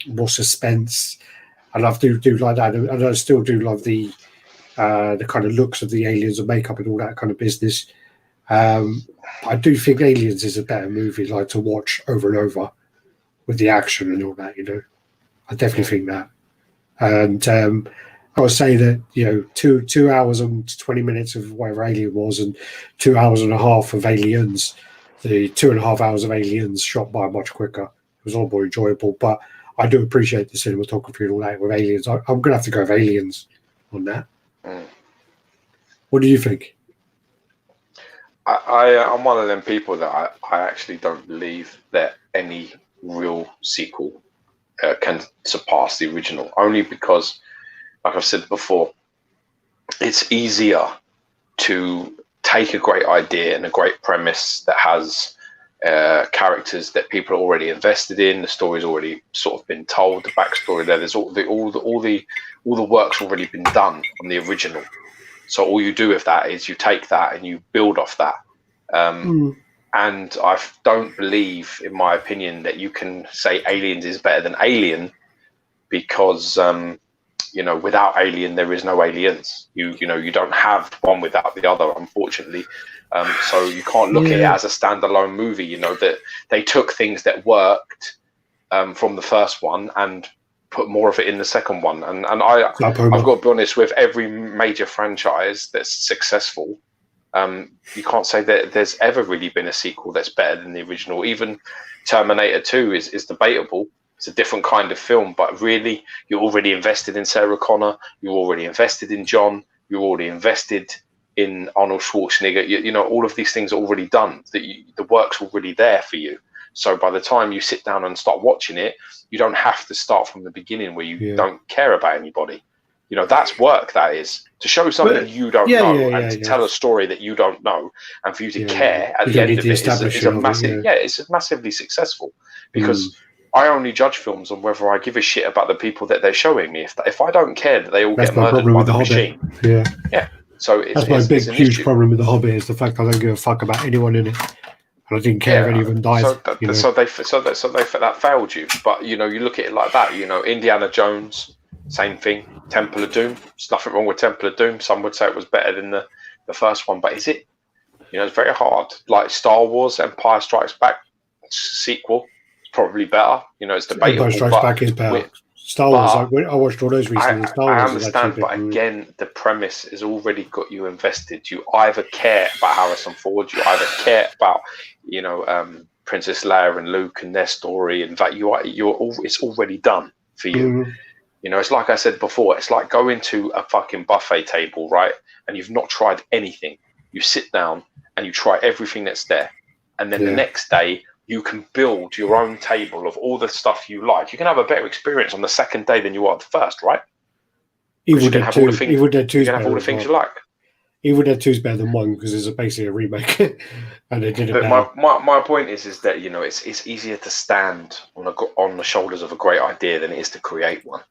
more suspense. And I do like that, and I still do love the kind of looks of the aliens and makeup and all that kind of business. I do think Aliens is a better movie, like to watch over and over with the action and all that. You know, I definitely think that. And I would say that, you know, 2 hours and 20 minutes of whatever Alien was, and 2 hours and a half of Aliens. The 2.5 hours of Aliens shot by much quicker. It was a lot more enjoyable, but I do appreciate the cinematography and all that with Aliens. I'm going to have to go with Aliens on that. What do you think? I'm one of them people that I actually don't believe that any real sequel can surpass the original, only because, like I've said before, it's easier to take a great idea and a great premise that has characters that people are already invested in, the story's already sort of been told, the backstory there's all the work's already been done on the original. So all you do with that is you take that and you build off that. And I don't believe, in my opinion, that you can say Aliens is better than Alien, because without Alien there is no Aliens. You don't have one without the other, unfortunately. So you can't look at it as a standalone movie. That they took things that worked from the first one and put more of it in the second one. And I've got to be honest, with every major franchise that's successful, you can't say that there's ever really been a sequel that's better than the original. Even Terminator 2 is debatable. It's a different kind of film, but really, you're already invested in Sarah Connor. You're already invested in John. You're already invested in Arnold Schwarzenegger. All of these things are already done. The work's already there for you. So by the time you sit down and start watching it, you don't have to start from the beginning where you don't care about anybody. That's work, that is. To show something you don't know and to tell a story that you don't know, and for you to care at the end of it is a massive, it's massively successul, because I only judge films on whether I give a shit about the people that they're showing me. If I don't care that they all get murdered by the machine. Yeah. So that's my big, huge problem with The Hobbit, is the fact I don't give a fuck about anyone in it. And I didn't care if any of them died. So that failed you. But you look at it like that. Indiana Jones, same thing. Temple of Doom. There's nothing wrong with Temple of Doom. Some would say it was better than the first one, but is it? It's very hard. Like Star Wars, Empire Strikes Back sequel, it's probably better. It's debatable. Empire Strikes Back is better. Star Wars, I watched all those recently. I understand, but again, the premise has already got you invested. You either care about Harrison Ford, you either care about, Princess Leia and Luke and their story, and that it's already done for you. It's like I said before, it's like going to a fucking buffet table, right? And you've not tried anything. You sit down and you try everything that's there, and then the next day, you can build your own table of all the stuff you like. You can have a better experience on the second day than you are the first, right? Evil Dead 2 is better than all the things you like. Evil Dead 2 is better than 1 because it's basically a remake, and they did it better. My point is that it's easier to stand on the shoulders of a great idea than it is to create one.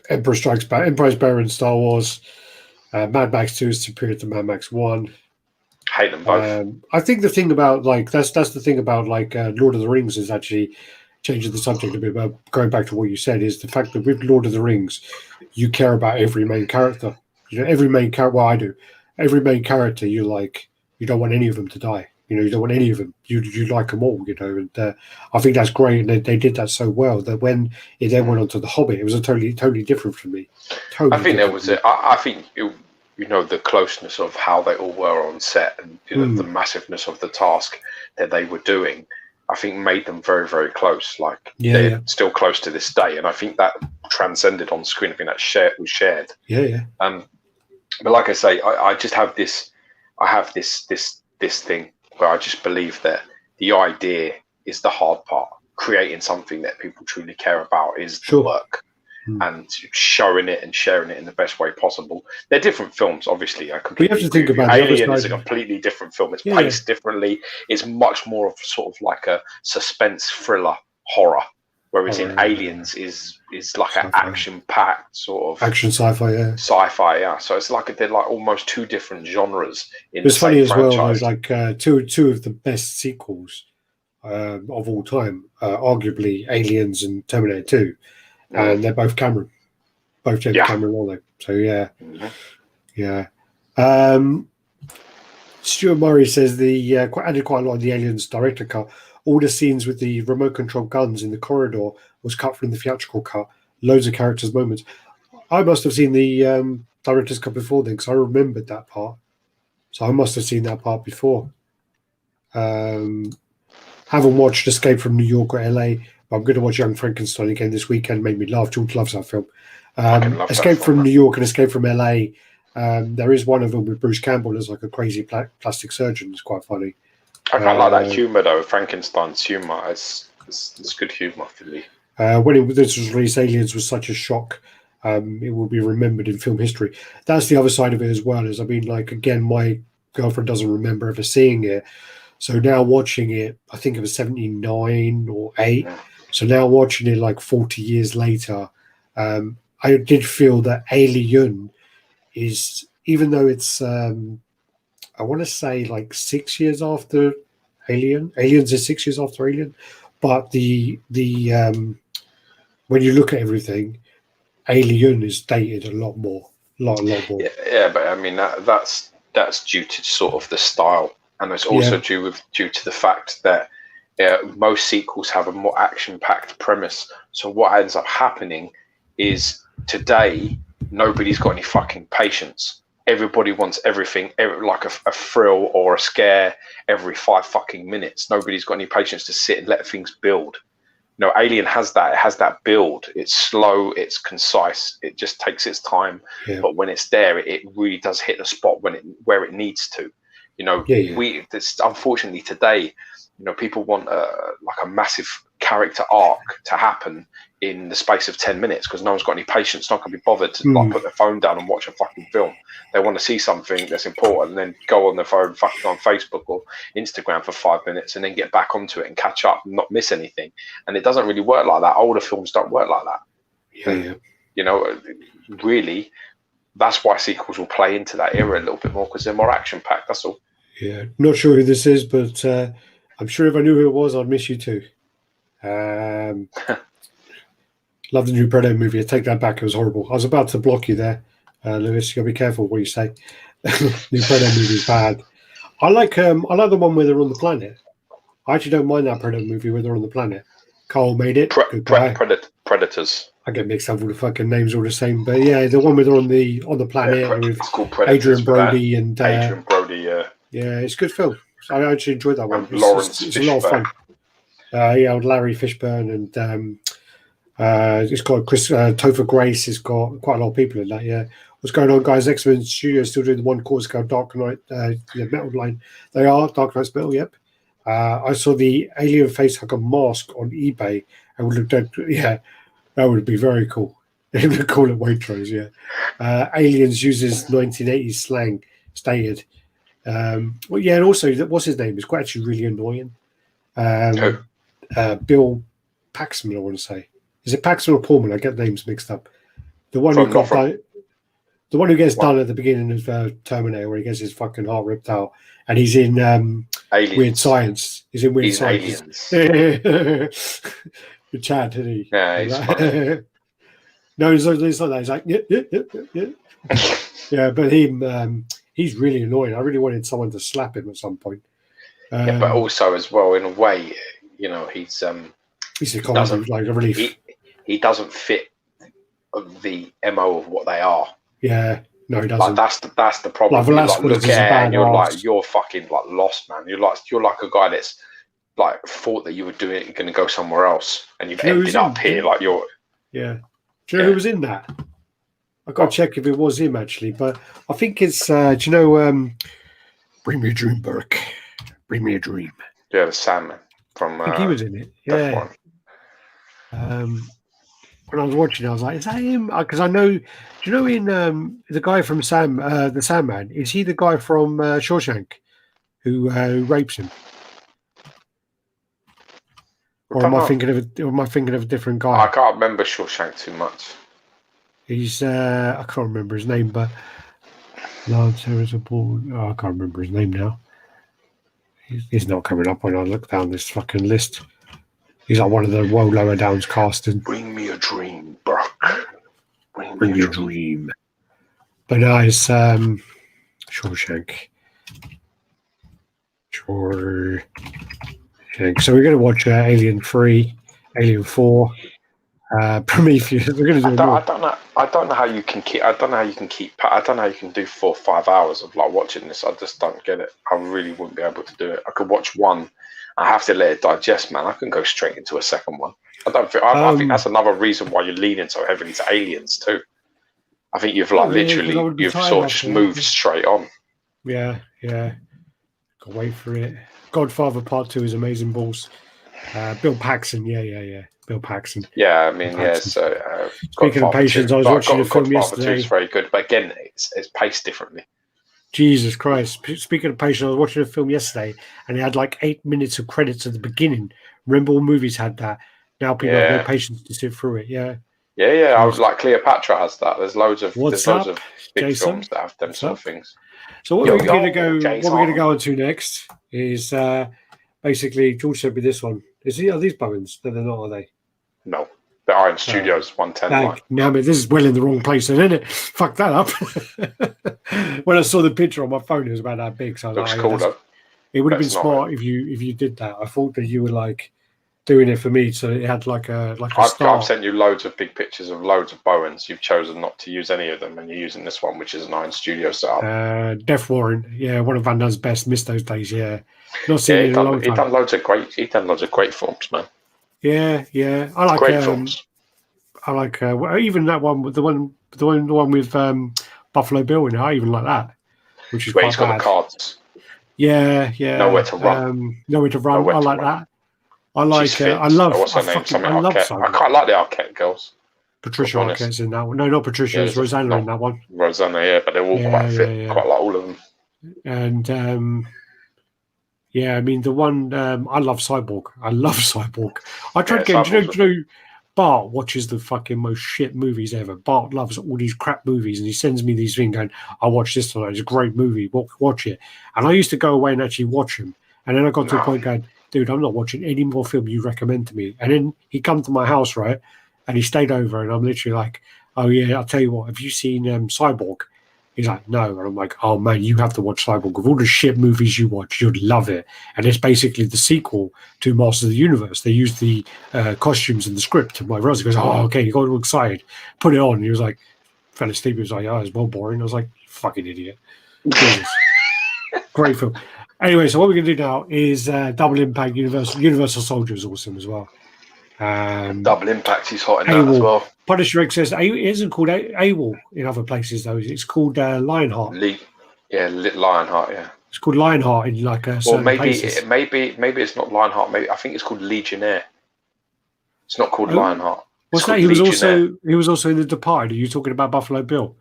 Emperor Strikes Back. Empire's better in Star Wars. Mad Max 2 is superior to Mad Max 1. Hate them both. I think the thing about that's the thing about Lord of the Rings is actually changing the subject a bit. But going back to what you said, is the fact that with Lord of the Rings, you care about every main character. Every main character. Well, I do. Every main character you like. You don't want any of them to die. You don't want any of them. You like them all. And I think that's great. And they did that so well that when it then went on to The Hobbit, it was a totally different from me. I think there was I think the closeness of how they all were on set, and the massiveness of the task that they were doing, I think made them very, very close. They're still close to this day, and I think that transcended on screen. I think that was shared. But like I say, I just have this. I have this thing where I just believe that the idea is the hard part. Creating something that people truly care about is the work. And showing it and sharing it in the best way possible. They're different films, obviously. We have to think about Alien is a completely different film. It's paced differently. It's much more of sort of like a suspense thriller horror, whereas in Aliens is like sci-fi. An action-packed sort of action sci-fi. Sci-fi, yeah. So it's like they're like almost two different genres. It's funny as well. There's two of the best sequels of all time, arguably Aliens and Terminator 2. And they're both Cameron, James Cameron, aren't they? So Stuart Murray says added quite a lot of the Aliens director cut. All the scenes with the remote control guns in the corridor was cut from the theatrical cut. Loads of characters' moments. I must have seen the director's cut before then, because I remembered that part. So I must have seen that part before. Haven't watched Escape from New York or LA. But I'm going to watch Young Frankenstein again this weekend. Made me laugh. George loves that film. Fucking love that Escape film, from New York and Escape from LA. There is one of them with Bruce Campbell as like a crazy plastic surgeon. It's quite funny. I quite like that humour though. Frankenstein's humour. It's good humour for me. When this was released, Aliens was such a shock. It will be remembered in film history. That's the other side of it as well. Is I mean, like again, my girlfriend doesn't remember ever seeing it. So now watching it, I think it was 79 or 8. So now watching it like 40 years later, I did feel that Alien is, even though it's, I want to say like 6 years after Alien. Aliens is 6 years after Alien. But the when you look at everything, Alien is dated a lot more. A lot more. Yeah, but I mean that's due to sort of the style. And it's also due to the fact that most sequels have a more action-packed premise. So what ends up happening is today, nobody's got any fucking patience. Everybody wants everything, like a thrill or a scare every 5 fucking minutes. Nobody's got any patience to sit and let things build. You know, Alien has that. It has that build. It's slow. It's concise. It just takes its time. Yeah. But when it's there, it really does hit the spot where it needs to. You know, unfortunately today, you know, people want like a massive character arc to happen in the space of 10 minutes because no one's got any patience, not going to be bothered to like put their phone down and watch a fucking film. They want to see something that's important and then go on their phone fucking on Facebook or Instagram for 5 minutes and then get back onto it and catch up and not miss anything. And it doesn't really work like that. Older films don't work like that. Yeah. You know, really, that's why sequels will play into that era a little bit more because they're more action-packed, that's all. Yeah, not sure who this is, but I'm sure if I knew who it was, I'd miss you too. Love the new Predator movie. I take that back. It was horrible. I was about to block you there, Lewis. You got to be careful what you say. New Predator movie is bad. I like the one where they're on the planet. I actually don't mind that Predator movie where they're on the planet. Carl made it. Predators. I get mixed up with the fucking names all the same, but yeah, the one where they're on the planet with Adrian Brody and Adrian Brody. Yeah, it's a good film. I actually enjoyed that one. It's a lot of fun. With Larry Fishburne and it's got Chris Topher Grace. It's got quite a lot of people in that. Yeah, what's going on, guys? X-Men Studio still doing the one course called Dark Knight Metal line. They are Dark Knight's Metal. Yep. I saw the alien face hugger mask on eBay and looked at that would be very cool. They would call it Waitrose. Yeah. Aliens uses 1980s slang stated. And also, what's his name? It's quite actually really annoying. Bill Paxman, I want to say. Is it Paxman or Pullman? I get names mixed up. The one who gets done at the beginning of Terminator, where he gets his fucking heart ripped out, and he's in Weird Science. He's in Weird Science. Aliens. With Chad, isn't he? Yeah, he's funny. No, it's like that. He's like, yeah. Yeah, but he's really annoying. I really wanted someone to slap him at some point. But also as well, in a way, you know, he's a comedy, like a relief. He doesn't fit the MO of what they are. Yeah, no, he doesn't. Like that's the problem. Like, you look at and you're fucking like lost, man. You're like a guy that's like thought that you were doing it, you're going to go somewhere else, and you've ended up here. Like you're. Yeah. Do you know who was in that? I got to check if it was him actually, but I think it's. Do you know? Bring me a dream, Burke. Bring me a dream. Yeah, the Sandman from. I think he was in it. Yeah. When I was watching, I was like, "Is that him?" Because I know. Do you know in the guy from the Sandman? Is he the guy from Shawshank who rapes him? Or am I thinking of a different guy? I can't remember Shawshank too much. He's I can't remember his name, but Lance Ball. I can't remember his name now. He's not coming up when I look down this fucking list. He's like one of the Woe Lower Downs casting. Bring me a dream, Brock. Bring me a dream. But no, it's Shawshank. Shawshank. So we're going to watch Alien 3, Alien 4, Prometheus. We're going to do I don't know how you can keep. I don't know how you can do 4 or 5 hours of like watching this. I just don't get it. I really wouldn't be able to do it. I could watch one. I have to let it digest, man. I can go straight into a second one. I don't think. I think that's another reason why you're leaning so heavily to Aliens too. I think you've you've sort of just moved straight on. Yeah. Can't wait for it. Godfather Part 2 is amazing balls. Bill Paxton, yeah. Bill Paxton. Yeah, I mean, yeah. So, speaking of patience, I was watching a film yesterday. Godfather 2 is very good, but again, it's paced differently. Jesus Christ! Speaking of patience, I was watching a film yesterday, and it had like 8 minutes of credits at the beginning. Remember, all movies had that. Now people have no patience to sit through it. Yeah. I was like Cleopatra has that. There's loads of big Jason? films that have them sort of things. So what we're going to go on to next is basically George sent me this one. Are these Bowens? No, they're not, are they? No, the Iron Studios 110. Now, this is well in the wrong place, isn't it? Fuck that up. When I saw the picture on my phone, it was about that big. So looks cool though. It would have been smart if you did that. I thought that you were like doing it for me, so it had like a I've sent you loads of big pictures of loads of Bowens. You've chosen not to use any of them, and you're using this one, which is an Iron Studio setup. Death Warrant, one of Van Dun's best. Missed those days, Not seen it in a long time. He's done loads of great films, man. Yeah. I like great films. I like even that one, the one with Buffalo Bill in it. I even like that, which is where quite he's got bad. the cards. Yeah. Nowhere to run. I like that. I like. I love. I love. I quite like the Arquette girls. Patricia Arquette's in that one. No, not Patricia. It's Rosanna in that one. Rosanna, yeah, but they're all quite fit. Yeah. Quite like all of them. And I mean the one. I love Cyborg. I tried getting. Do you know? Bart watches the fucking most shit movies ever. Bart loves all these crap movies, and he sends me these things going, "I watched this tonight. It's a great movie. Watch it." And I used to go away and actually watch them. And then I got to a point going, dude, I'm not watching any more film you recommend to me. And then he come to my house, right? And he stayed over, and I'm literally like, oh, yeah, I'll tell you what, have you seen Cyborg? He's like, no. And I'm like, oh, man, you have to watch Cyborg. Of all the shit movies you watch, you'd love it. And it's basically the sequel to Masters of the Universe. They used the costumes in the script. And my brother goes, oh, okay, you got all excited. Put it on. And he was like, fell asleep. He was like, oh, it's well boring. I was like, you fucking idiot. Great film. Anyway, so what we're going to do now is Double Impact Universal Soldier is awesome as well. Double Impact, he's hot in that as well. Punisher X says it isn't called AWOL in other places though. It's called Lionheart. Lionheart. Yeah, it's called Lionheart in like certain places. Maybe it's not Lionheart. Maybe I think it's called Legionnaire. It's not called Lionheart. What's that? He was also in The Departed. Are you talking about Buffalo Bill?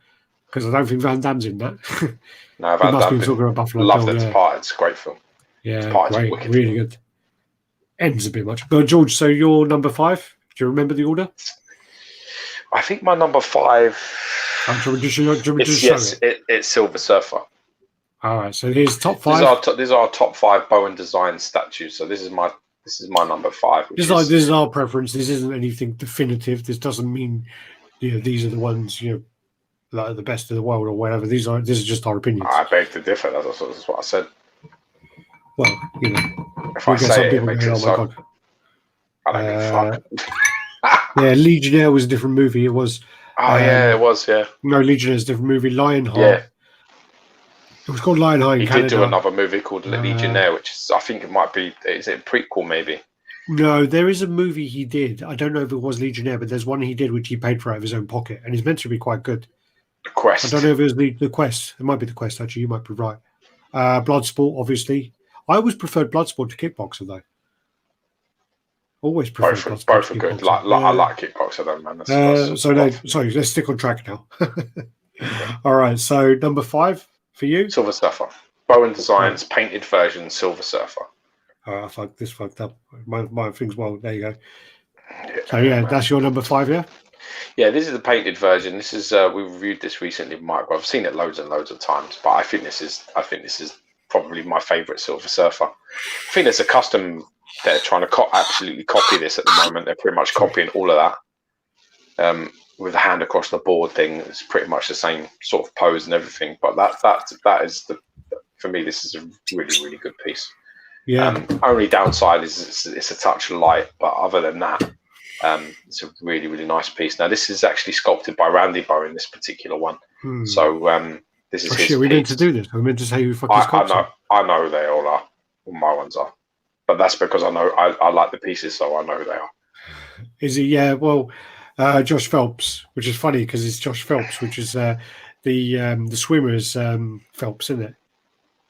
Because I don't think Van Damme's in that. No, Van Damme. Talking about Buffalo Love Bill, The Departed. It's a great film. Yeah, great, really good. Ends a bit much. But George, so you're number 5. Do you remember the order? I think my number 5. It's Silver Surfer. All right, so here's top 5. These are our top 5 Bowen design statues. So this is my number 5. This is our preference. This isn't anything definitive. This doesn't mean these are the ones like the best of the world or whatever. This is just our opinions. I beg to differ. That's what I said. Well, if I say it makes it so. I don't give a fuck. Yeah, Legionnaire was a different movie. It was. It was. Yeah. No, Legionnaire is a different movie. Lionheart. Yeah. It was called Lionheart in Canada. He did do another movie called Legionnaire, which is, I think it might be. Is it a prequel maybe? No, there is a movie he did. I don't know if it was Legionnaire, but there's one he did which he paid for out of his own pocket, and it's meant to be quite good. The Quest. I don't know if it was the Quest. It might be the Quest. Actually, you might be right. Bloodsport, obviously. I always preferred Bloodsport to Kickboxer, though. Always preferred Bloodsport. Both are good. I like Kickboxer, though, man. Sorry, let's stick on track now. All right, so number 5 for you? Silver Surfer. Bowen Designs, painted version, Silver Surfer. I fucked up. My thing's well. There you go. So that's your number 5, yeah? Yeah, this is the painted version. This is we reviewed this recently, Mike. I've seen it loads and loads of times, but I think this is probably my favourite Silver Surfer. I think there's a custom they're trying to absolutely copy this at the moment. They're pretty much copying all of that. With the hand across the board thing, it's pretty much the same sort of pose and everything. But that is for me, this is a really, really good piece. Yeah. Only downside is it's a touch light, but other than that, it's a really, really nice piece. Now, this is actually sculpted by Randy Bowen, this particular one. So this is his piece. We meant to do this. We meant to say who fucking sculpted. I know they all are. All my ones are. But that's because I know I like the pieces, so I know they are. Is he? Yeah. Well, Josh Phelps, which is funny because it's Josh Phelps, which is the swimmers Phelps, isn't it?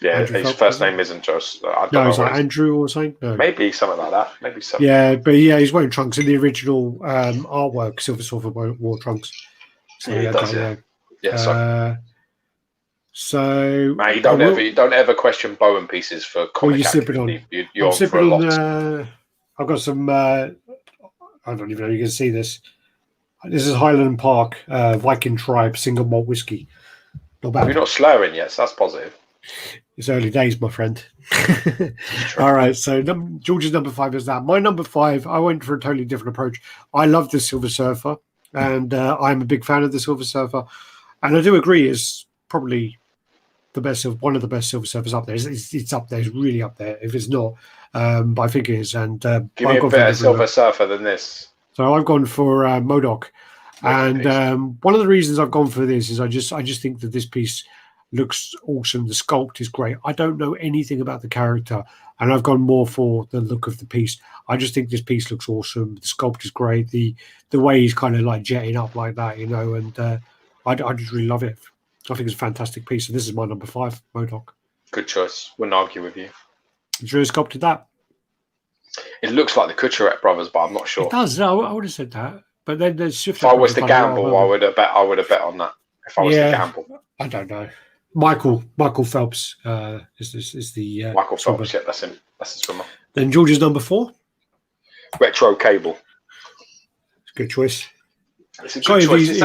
Yeah, Andrew his Phelps, first is it? name isn't Josh. I don't No, know it's what like his Andrew or something. No. maybe something like that. Maybe something. Yeah, but yeah, he's wearing trunks in the original artwork. Silver Surfer wore trunks, so Yeah, he he had does. that. Yeah, Yeah. yeah. So, So mate, I you will. don't ever question Bowen pieces for What are you comic sipping accuracy. on? You're I'm on for sipping a on. lot. I've got some. I don't even know if you can see this. This is Highland Park Viking Tribe single malt whiskey. Not You're bad. not slurring yet, so that's positive. It's early days, my friend. True. All right, so George's number 5 is that. My number 5, I went for a totally different approach. I love the Silver Surfer, and I'm a big fan of the Silver Surfer. And I do agree, it's probably one of the best Silver Surfers up there. It's up there. It's really up there. If it's not, but I think it is. And Give me I've a gone for a better different Silver route. Surfer than this. So I've gone for Modok. Okay, And one of the reasons I've gone for this is I just think that this piece looks awesome. The sculpt is great. I don't know anything about the character, and I've gone more for the look of the piece. I just think this piece looks awesome. The sculpt is great. The way he's kind of like jetting up like that, and I just really love it. I think it's a fantastic piece. And this is my number 5, Modok. Good choice. Wouldn't argue with you. Drew sculpted that. It looks like the Kucherek brothers, but I'm not sure. It does. I would have said that. But then there's Shift. If I was to gamble, I would have bet on that. If I was to gamble, I don't know. Michael Phelps is the Michael swimmer. Phelps. Yeah, that's him. That's the swimmer. Then George's number 4. Retro Cable. Good choice. It's a good choice.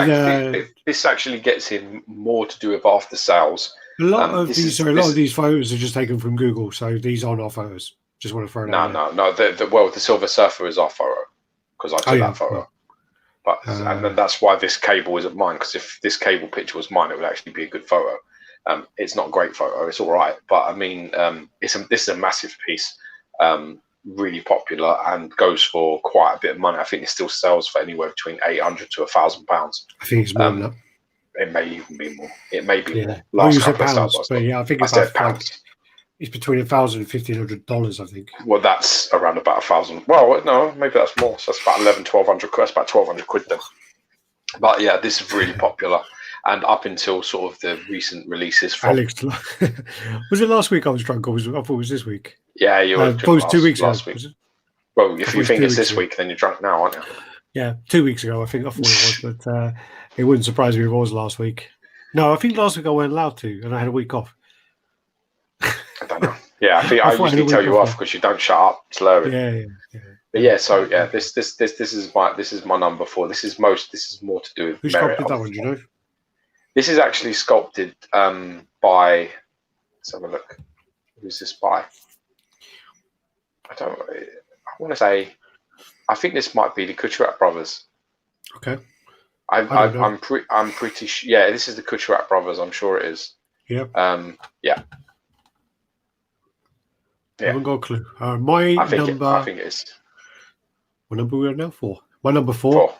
This actually gets in more to do with after sales. A lot of these photos are just taken from Google, so these aren't our photos. Just want to throw it out. No. The Silver Surfer is our photo because I took that photo. But and then that's why this cable isn't mine, because if this cable picture was mine, it would actually be a good photo. It's not a great photo. It's all right, but I mean, this is a massive piece, really popular, and goes for quite a bit of money. I think it still sells for anywhere between £800 to £1,000. I think it's more than that. It may even be more. It may be more. Last couple of pounds, but yeah, I think it's pounds. It's between $1,000 and $1,500, I think. Well, that's around about 1,000. Well, no, maybe that's more. So that's about 1,100 quid. That's about 1,200 quid then. But yeah, this is really popular. And up until sort of the recent releases from Alex, was it last week I was drunk, or I thought it was this week? Yeah, you were drunk 2 weeks last ago. week. Well, if you think it's this week, then you're drunk now, aren't you? Yeah, 2 weeks ago, I thought it was, but it wouldn't surprise me if it was last week. No, I think last week I weren't allowed to, and I had a week off. I don't know. Yeah, I think I usually tell you off because you don't shut up slurring. Yeah. But yeah, so yeah, this is my number 4. This is more to do with who merit. Sculpted that one? Do you know? This is actually sculpted by. Let's have a look. Who's this by? I want to say. I think this might be the Kucherek brothers. Okay. I'm pretty sure. Yeah, this is the Kucherek brothers. I'm sure it is. Yeah. Yeah. I haven't got a clue. I think it is. What number are we at now? 4. My number 4.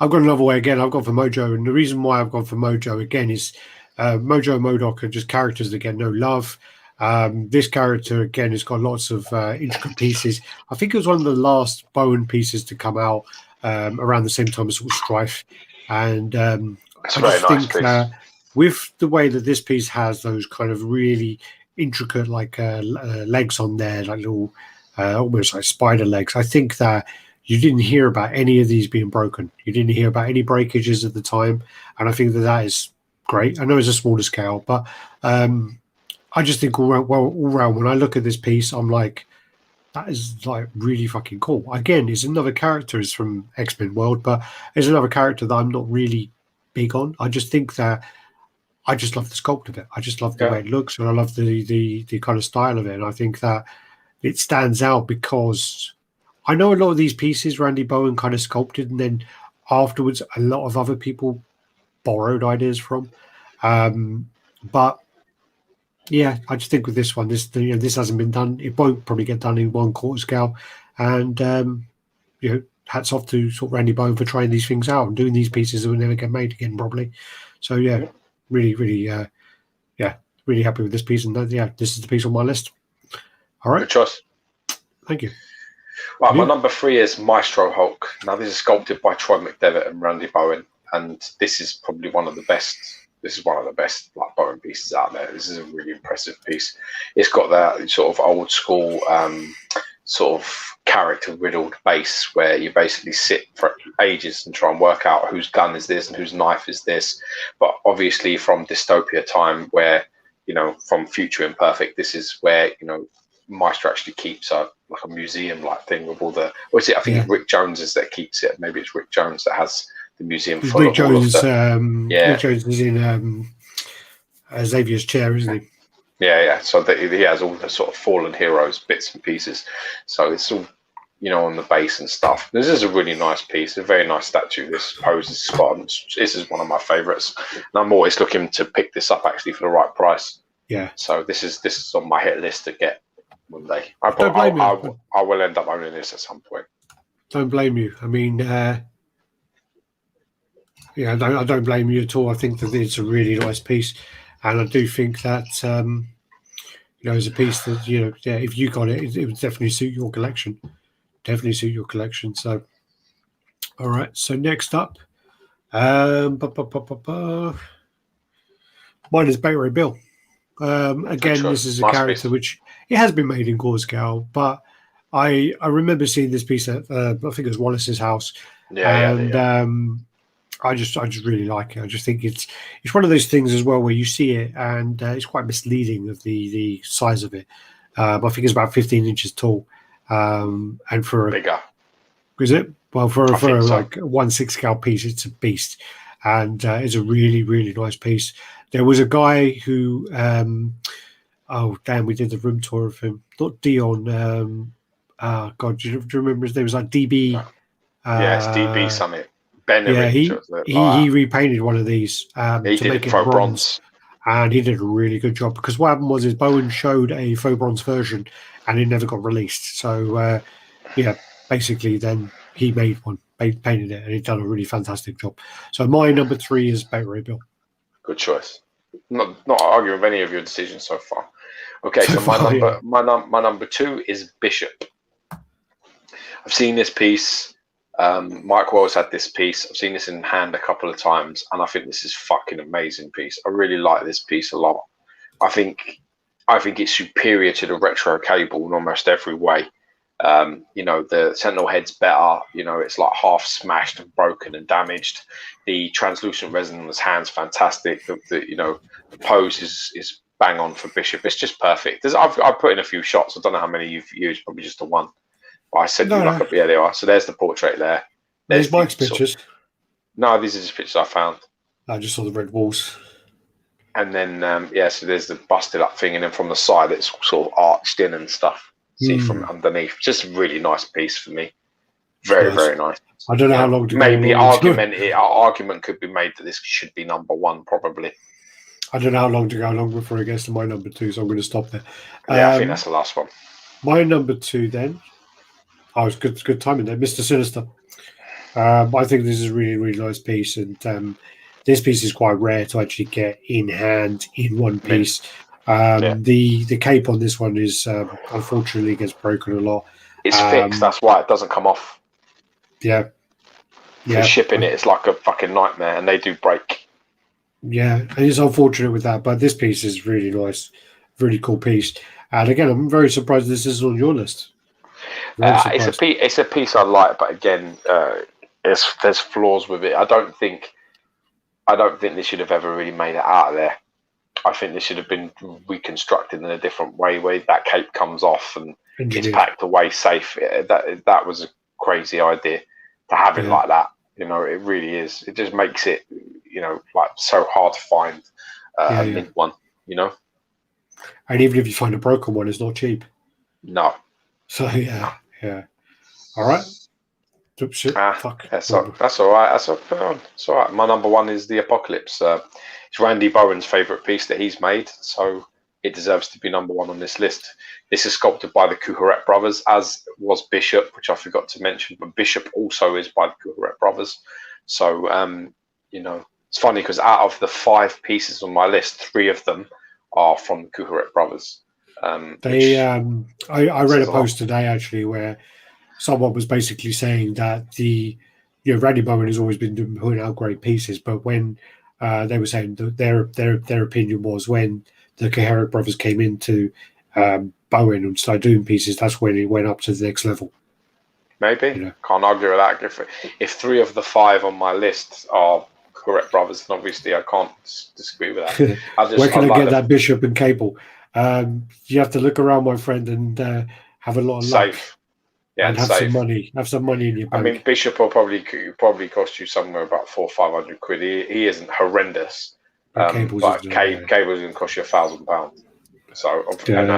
I've gone another way again. I've gone for Mojo, and the reason why I've gone for Mojo again is Mojo and Modok are just characters that get no love. This character again has got lots of intricate pieces. I think it was one of the last Bowen pieces to come out around the same time as Strife, and I just think with the way that this piece has those kind of really intricate legs on there, like little almost like spider legs, I think that you didn't hear about any of these being broken. You didn't hear about any breakages at the time, and I think that is great. I know it's a smaller scale, but I just think all round when I look at this piece, I'm like, that is like really fucking cool. Again, it's another character. It's from X-Men World, but it's another character that I'm not really big on. I just think that I just love the sculpt of it. I just love the way it looks, and I love the kind of style of it. And I think that it stands out because I know a lot of these pieces Randy Bowen kind of sculpted, and then afterwards a lot of other people borrowed ideas from. But yeah, I just think with this one, this hasn't been done. It won't probably get done in 1/4 scale, and hats off to sort of Randy Bowen for trying these things out and doing these pieces that will never get made again, probably. So yeah, really, really happy with this piece, and this is the piece on my list. All right, good choice. Thank you. Right, my number 3 is Maestro Hulk. Now, this is sculpted by Troy McDevitt and Randy Bowen, and this is probably one of the best. This is one of the best like Bowen pieces out there. This is a really impressive piece. It's got that sort of old school, sort of character riddled base where you basically sit for ages and try and work out whose gun is this and whose knife is this. But obviously, from dystopia time, where from Future Imperfect, this is where Maestro actually keeps a museum like thing with all the. Or is it? I think it's Rick Jones is that keeps it. Maybe it's Rick Jones that has the museum full Rick of Jones. all of the, Rick Jones is in Xavier's chair, isn't he? Yeah. So he has all the sort of fallen heroes, bits and pieces. So it's all on the base and stuff. This is a really nice piece, a very nice statue. This pose is spot on. This is one of my favourites, and I'm always looking to pick this up actually for the right price. Yeah. So this is on my hit list to get one day. I will end up owning this at some point. Don't blame you. I mean, I don't blame you at all. I think that it's a really nice piece, and I do think that it's a piece that if you got it, it would definitely suit your collection. So, all right. So next up, mine is Beta Ray Bill. Again, this is a character which it has been made in Gorscale, but I remember seeing this piece at I think it was Wallace's house, I just really like it. I just think it's one of those things as well where you see it and it's quite misleading of the size of it. I think it's about 15 inches tall, and for bigger. Is it? Well, for like a 1/6 scale piece, it's a beast, and it's a really really nice piece. There was a guy who, we did the room tour of him. Not Dion. God, do you remember his name? It was like DB. It's DB Summit. Ben. Yeah, he repainted one of these he to make it faux bronze, and he did a really good job because what happened was Bowen showed a faux bronze version, and it never got released. So basically, then he made one, painted it, and he'd done a really fantastic job. So my number 3 is Beta Ray Bill. Good choice. Not arguing with any of your decisions so far. Okay, so my number 2 is Bishop. I've seen this piece. Mike Wells had this piece. I've seen this in hand a couple of times, and I think this is fucking amazing piece. I really like this piece a lot. I think it's superior to the retro cable in almost every way. The Sentinel head's better. It's like half smashed and broken and damaged. The translucent resin on his hand's fantastic. The pose is bang on for Bishop. It's just perfect. I've put in a few shots. I don't know how many you've used. Probably just the one. But I said yeah, they are. So there's the portrait there. There's Mike's pictures. No, these are just pictures I found. I just saw the red walls. And then so there's the busted up thing, and then from the side it's sort of arched in and stuff. See from underneath. Just a really nice piece for me. Very, very nice. I don't know how long to maybe argument could be made that this should be number 1, probably. I don't know how long to go along before it gets to my number 2, so I'm going to stop there. Yeah, I think that's the last one. My number 2 then. Oh, it's good timing there, Mr. Sinister. I think this is a really, really nice piece, and this piece is quite rare to actually get in hand in one piece. The cape on this one is unfortunately gets broken a lot. It's fixed. That's why it doesn't come off. Yeah. For shipping it's like a fucking nightmare, and they do break. Yeah, and it's unfortunate with that, but this piece is really nice, really cool piece. And again, I'm very surprised this is on your list. It's a piece I like, but again, there's flaws with it. I don't think this should have ever really made it out of there. I think this should have been reconstructed in a different way, where that cape comes off and it's packed away safe. That was a crazy idea to have it like that. It really is. It just makes it, like so hard to find a mint one. And even if you find a broken one, it's not cheap. No. So yeah. All right. Shit. Fuck. That's all right. That's all right. It's all right. My number 1 is the Apocalypse. It's Randy Bowen's favourite piece that he's made, so it deserves to be number 1 on this list. This is sculpted by the Kuharet brothers, as was Bishop, which I forgot to mention, but Bishop also is by the Kuharet brothers. So, it's funny because out of the 5 pieces on my list, 3 of them are from the Kuharet brothers. I read a post today actually where someone was basically saying that Randy Bowen has always been putting out great pieces, but when they were saying that their opinion was when the Kaharic brothers came into Bowen and started doing pieces, that's when it went up to the next level. Maybe. Can't argue with that. If 3 of the 5 on my list are correct brothers, then obviously I can't disagree with that. Where can I get that Bishop and Cable? You have to look around, my friend, and have a lot of luck. Yeah, and have some money. Have some money in your bank. I mean, Bishop will probably cost you somewhere about 400 or 500 quid. He isn't horrendous, but Cable's going to cost you £1,000. So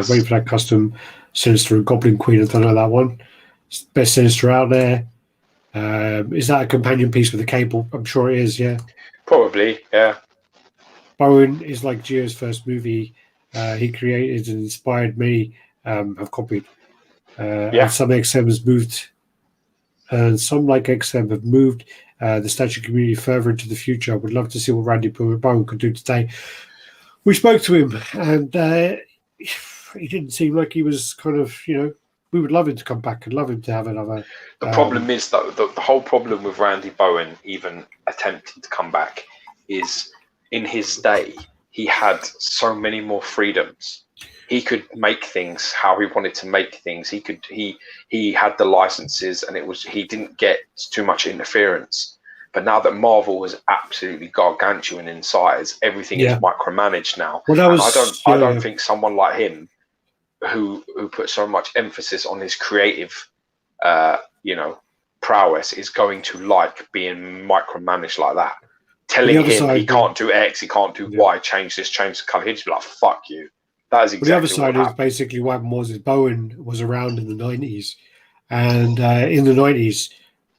wait for that custom Sinister and Goblin Queen. I don't know that one. It's the best Sinister out there. Is that a companion piece with the Cable? I'm sure it is. Yeah, probably. Yeah. Bowen is like Gio's first movie. He created and inspired many. Have copied. And some XM has moved, and some like XM have moved the statue community further into the future. I would love to see what Randy Bowen could do today. We spoke to him, and he didn't seem like he was kind of, we would love him to come back and love him to have another. The problem is that the whole problem with Randy Bowen even attempting to come back is in his day, he had so many more freedoms. He could make things how he wanted to make things. He had the licenses, and he didn't get too much interference. But now that Marvel was absolutely gargantuan in size, everything is micromanaged now. Well, I don't think someone like him, who put so much emphasis on his creative, prowess, is going to like being micromanaged like that. Telling him he can't do X, he can't do Y, change this, change the color. He'd just be like, "Fuck you." That is exactly the other side is basically what happened was Bowen was around in the 90s, and in the 90s,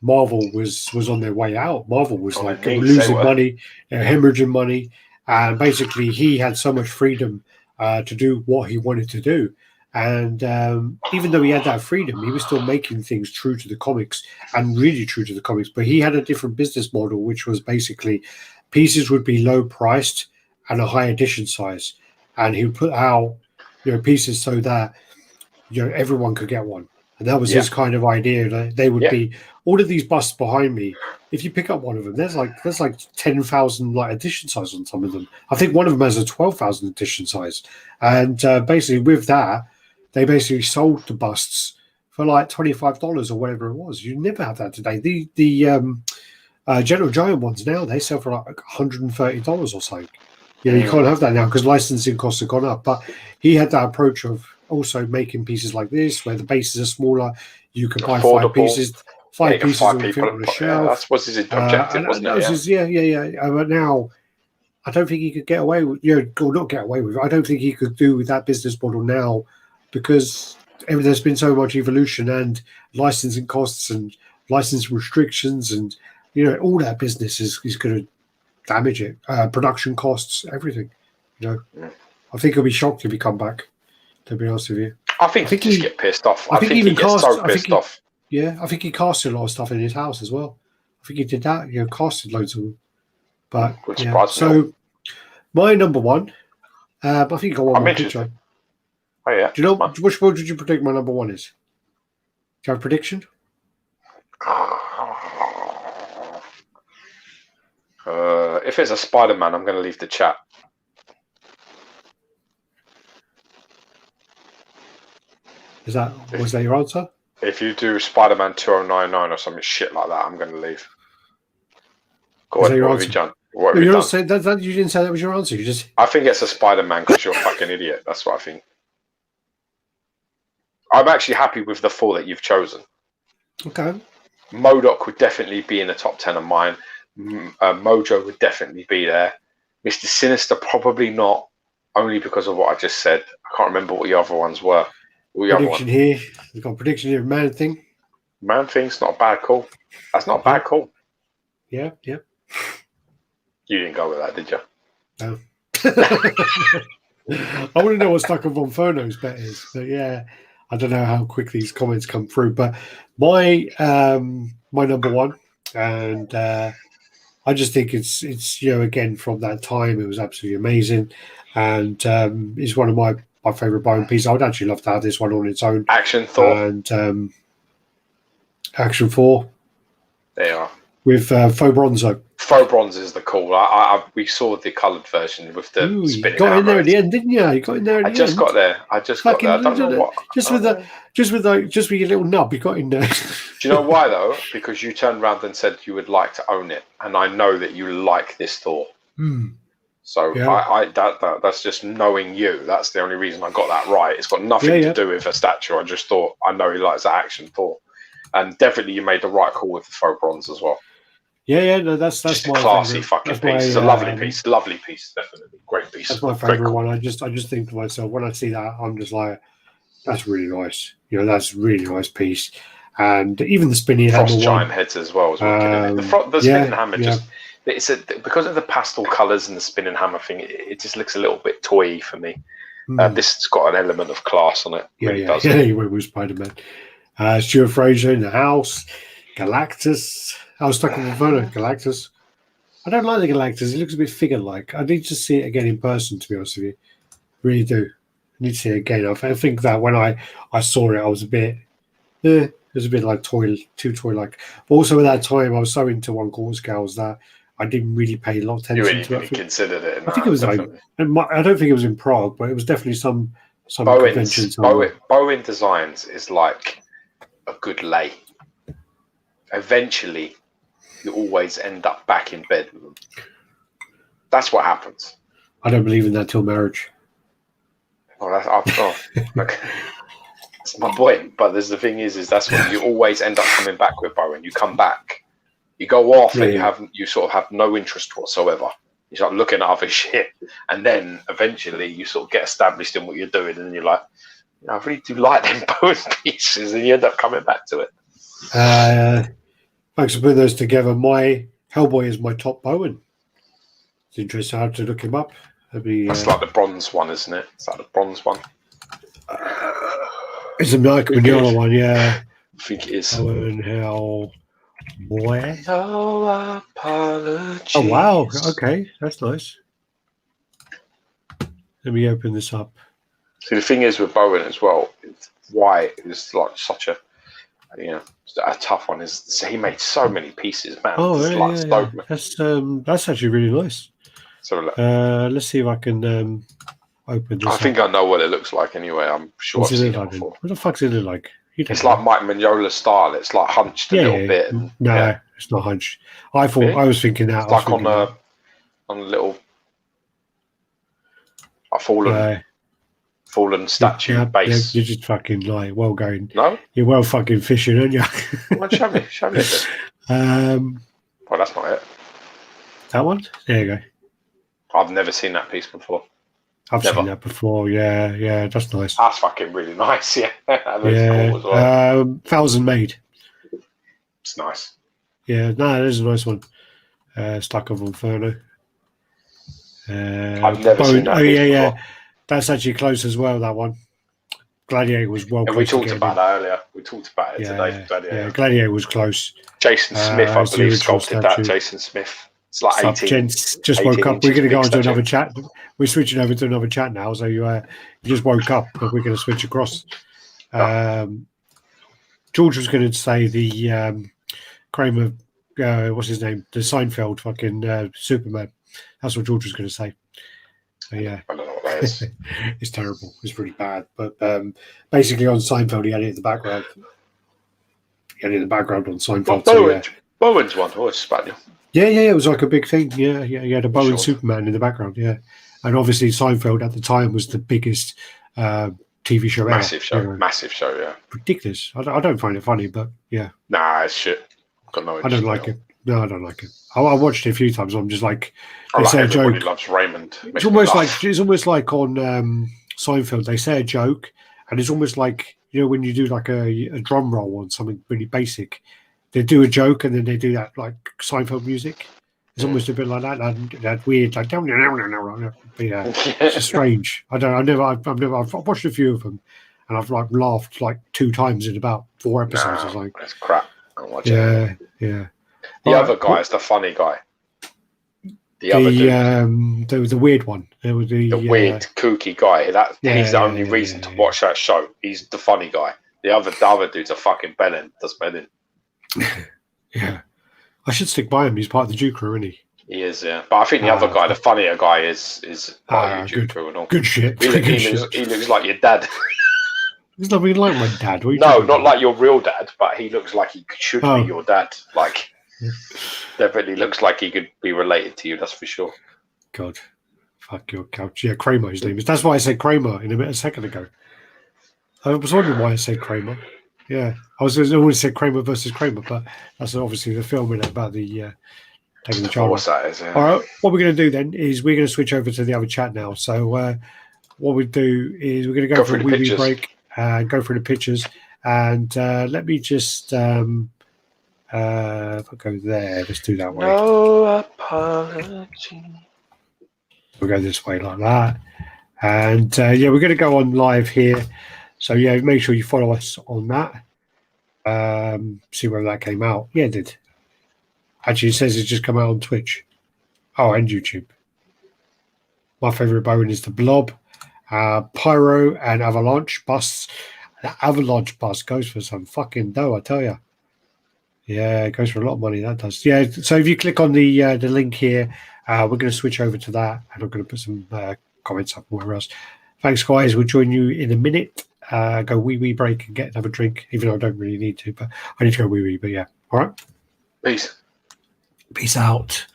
Marvel was on their way out. Marvel was losing money, hemorrhaging money, and basically he had so much freedom to do what he wanted to do. And even though he had that freedom, he was still making things true to the comics and really true to the comics. But he had a different business model, which was basically pieces would be low priced and a high edition size. And he would put out, pieces so that, everyone could get one. And that was his kind of idea. That they would be all of these busts behind me. If you pick up one of them, there's like 10,000 edition size on some of them. I think one of them has a 12,000 edition size. And basically with that, they basically sold the busts for like $25 or whatever it was. You never have that today. The Gentle Giant ones now, they sell for like $130 or so. You can't have that now because licensing costs have gone up. But he had that approach of also making pieces like this, where the bases are smaller. You can buy 5 pieces, 5 pieces on the shelf. That was his objective, wasn't it? But now, I don't think he could get away with, or not get away with it. I don't think he could do with that business model now because there's been so much evolution and licensing costs and license restrictions and, all that business is going to damage it. Production costs, everything. I think he'll be shocked if he come back. To be honest with you, I think he'd just get pissed off. I think he gets so pissed off. Yeah, I think he casted a lot of stuff in his house as well. I think he did that. Casted loads of them. But so my number one. I think you got one more picture. Oh yeah. Do you know which one did you predict my number one is? Do you have a prediction? If it's a Spider-Man, I'm going to leave the chat. Was that your answer? If you do Spider-Man 2099 or something shit like that, I'm going to leave. Go on, what have you done? You didn't say that was your answer. I think it's a Spider-Man because you're a fucking idiot. That's what I think. I'm actually happy with the 4 that you've chosen. Okay. MODOK would definitely be in the top 10 of mine. Mojo would definitely be there. Mr. Sinister probably not, only because of what I just said. I can't remember what the other ones were. Prediction here. We've got a prediction here of Man Thing. Man Thing's not a bad call. That's not a bad call. Yeah. You didn't go with that, did you? No. I want to know what Stucker Von Ferno's bet is. But yeah, I don't know how quick these comments come through. But my number one, and I just think it's again from that time it was absolutely amazing, and it's one of my favorite Bowen pieces. I would actually love to have this one on its own. Action Thor. And Action 4. They are. With faux bronzo. Faux bronze is the call. We saw the coloured version with the spinning you got hammer. in there at the end, didn't you? You got in there at the end. I just got there. I don't know what. Just with your little nub, you got in there. Do you know why though? Because you turned around and said you would like to own it, and I know that you like this Thor. So that's just knowing you. That's the only reason I got that right. It's got nothing to do with a statue. I just thought I know he likes that action Thor, and definitely you made the right call with the faux bronze as well. No, that's just my classy fucking piece. It's a lovely piece, definitely great piece. That's my favorite one. I just think to myself when I see that, I'm just like, that's really nice. That's a really nice piece, and even the spinning hammer giant heads as well. The spinning hammer just. Because of the pastel colours and the spinning hammer thing, it just looks a little bit toy for me. This has got an element of class on it. Does. You went with Spider-Man. Stuart Fraser in the house. Galactus. I was stuck on Inferno. Galactus. I don't like the Galactus. It looks a bit figure-like. I need to see it again in person, to be honest with you. Really do. I need to see it again. I think that when I saw it, I was a bit... it was a bit like too toy-like. But also at that time, I was so into one-quarter scales that I didn't really pay a lot of attention to it. You really considered it. I think it was definitely. I don't think it was in Prague, but it was definitely some convention. Bowen Designs is like a good lay. Eventually, you always end up back in bed with them. That's what happens. I don't believe in that till marriage. Oh, that's my point. But the thing is that's what you always end up coming back with Bowen. You come back. You go off and you sort of have no interest whatsoever. You start looking at other shit, and then eventually you sort of get established in what you're doing, and you're like, I really do like them Bowen pieces, and you end up coming back to it. Thanks for putting those together. My Hellboy is my top Bowen. It's interesting. I have to look him up. That's like the bronze one, isn't it? It's like the bronze one. It's a Mike Mignola one, yeah. I think it is. Bowen Hell. Boy. No apologies. Oh wow! Okay, that's nice. Let me open this up. See, the thing is with Bowen as well, why it's like such a tough one is he made so many pieces, man. That's actually really nice. So let's see if I can open this. I think I know what it looks like anyway. I'm sure I've seen it before. What the fuck's it look like? It's like Mike Mignola style. It's like hunched a little bit. It's not hunched. I was thinking that. It's like on a little fallen statue base. You're just fucking like well going. No, you're well fucking fishing, aren't you? Well, show me it. Well, that's not it. That one? There you go. I've never seen that piece before. I've seen that before. Yeah, that's nice. That's fucking really nice. Yeah, that looks cool as well. Thousand Made. It's nice. Yeah, no, it is a nice one. Stuck of Inferno. I've never seen that. Oh yeah. That's actually close as well. That one. Gladiator was well. And we talked about that earlier. We talked about it today. Gladiator. Yeah, Gladiator was close. Jason Smith, I believe, sculpted that. Jason Smith. It's like 18. Gents just woke up. We're going to go on to another chat. We're switching over to another chat now. So you just woke up, but we're going to switch across. George was going to say the Kramer, what's his name? The Seinfeld fucking Superman. That's what George was going to say. Yeah, I don't know what that is. It's terrible. It's really bad. But basically, on Seinfeld, he had it in the background. On Seinfeld. Bowen's one. Oh, it's Spaniel. Yeah, it was like a big thing. Yeah, he had a Bowen Superman in the background. Yeah, and obviously Seinfeld at the time was the biggest TV show ever. Massive show. Yeah, ridiculous. I don't find it funny, but yeah. Nah, it's shit. I don't like it. No, I don't like it. I watched it a few times. I'm just like, they say a joke. Loves Raymond. It's almost like on Seinfeld. They say a joke, and it's almost like when you do like a drum roll on something really basic. They do a joke and then they do that like Seinfeld music. It's almost a bit like that weird like it's just strange. I've watched a few of them and I've like laughed like 2 times in about 4 episodes. Nah, that's crap. I don't watch it. Yeah. The other guy is the funny guy. The weird one. The weird kooky guy. He's the only reason to watch that show. He's the funny guy. The other dude's a fucking bellend. Does belling. Yeah. I should stick by him. He's part of the Duke crew, isn't he? He is, yeah. But I think the other guy, the funnier guy, is part of your good. crew and all. Good shit. He looks like your dad. He's not really like my dad. No, not like your real dad, but he looks like he should be your dad. Like, definitely looks like he could be related to you, that's for sure. God. Fuck your couch. Yeah, Kramer, his name is. That's why I said Kramer a second ago. I was wondering why I said Kramer. Yeah. I always said Kramer versus Kramer, but that's obviously the film about the taking the child. That is, yeah. All right, what we're going to do then is we're going to switch over to the other chat now. So what we do is we're going to go for a wee break and go through the pictures. And let me just if I go there, let's do that way. No apology. We'll go this way like that. And yeah, we're going to go on live here. So yeah, make sure you follow us on that. See whether that came out. Yeah, it did. Actually, it says it's just come out on Twitch. Oh, and YouTube. My favourite Bowen is the Blob, Pyro, and Avalanche busts. The Avalanche bust goes for some fucking dough, I tell you. Yeah, it goes for a lot of money, that does. Yeah, so if you click on the link here, we're going to switch over to that, and I'm going to put some comments up and whatever else. Thanks, guys. We'll join you in a minute. Go wee break and get another drink, even though I don't really need to, but I need to go wee, but yeah. All right? Peace. Peace out.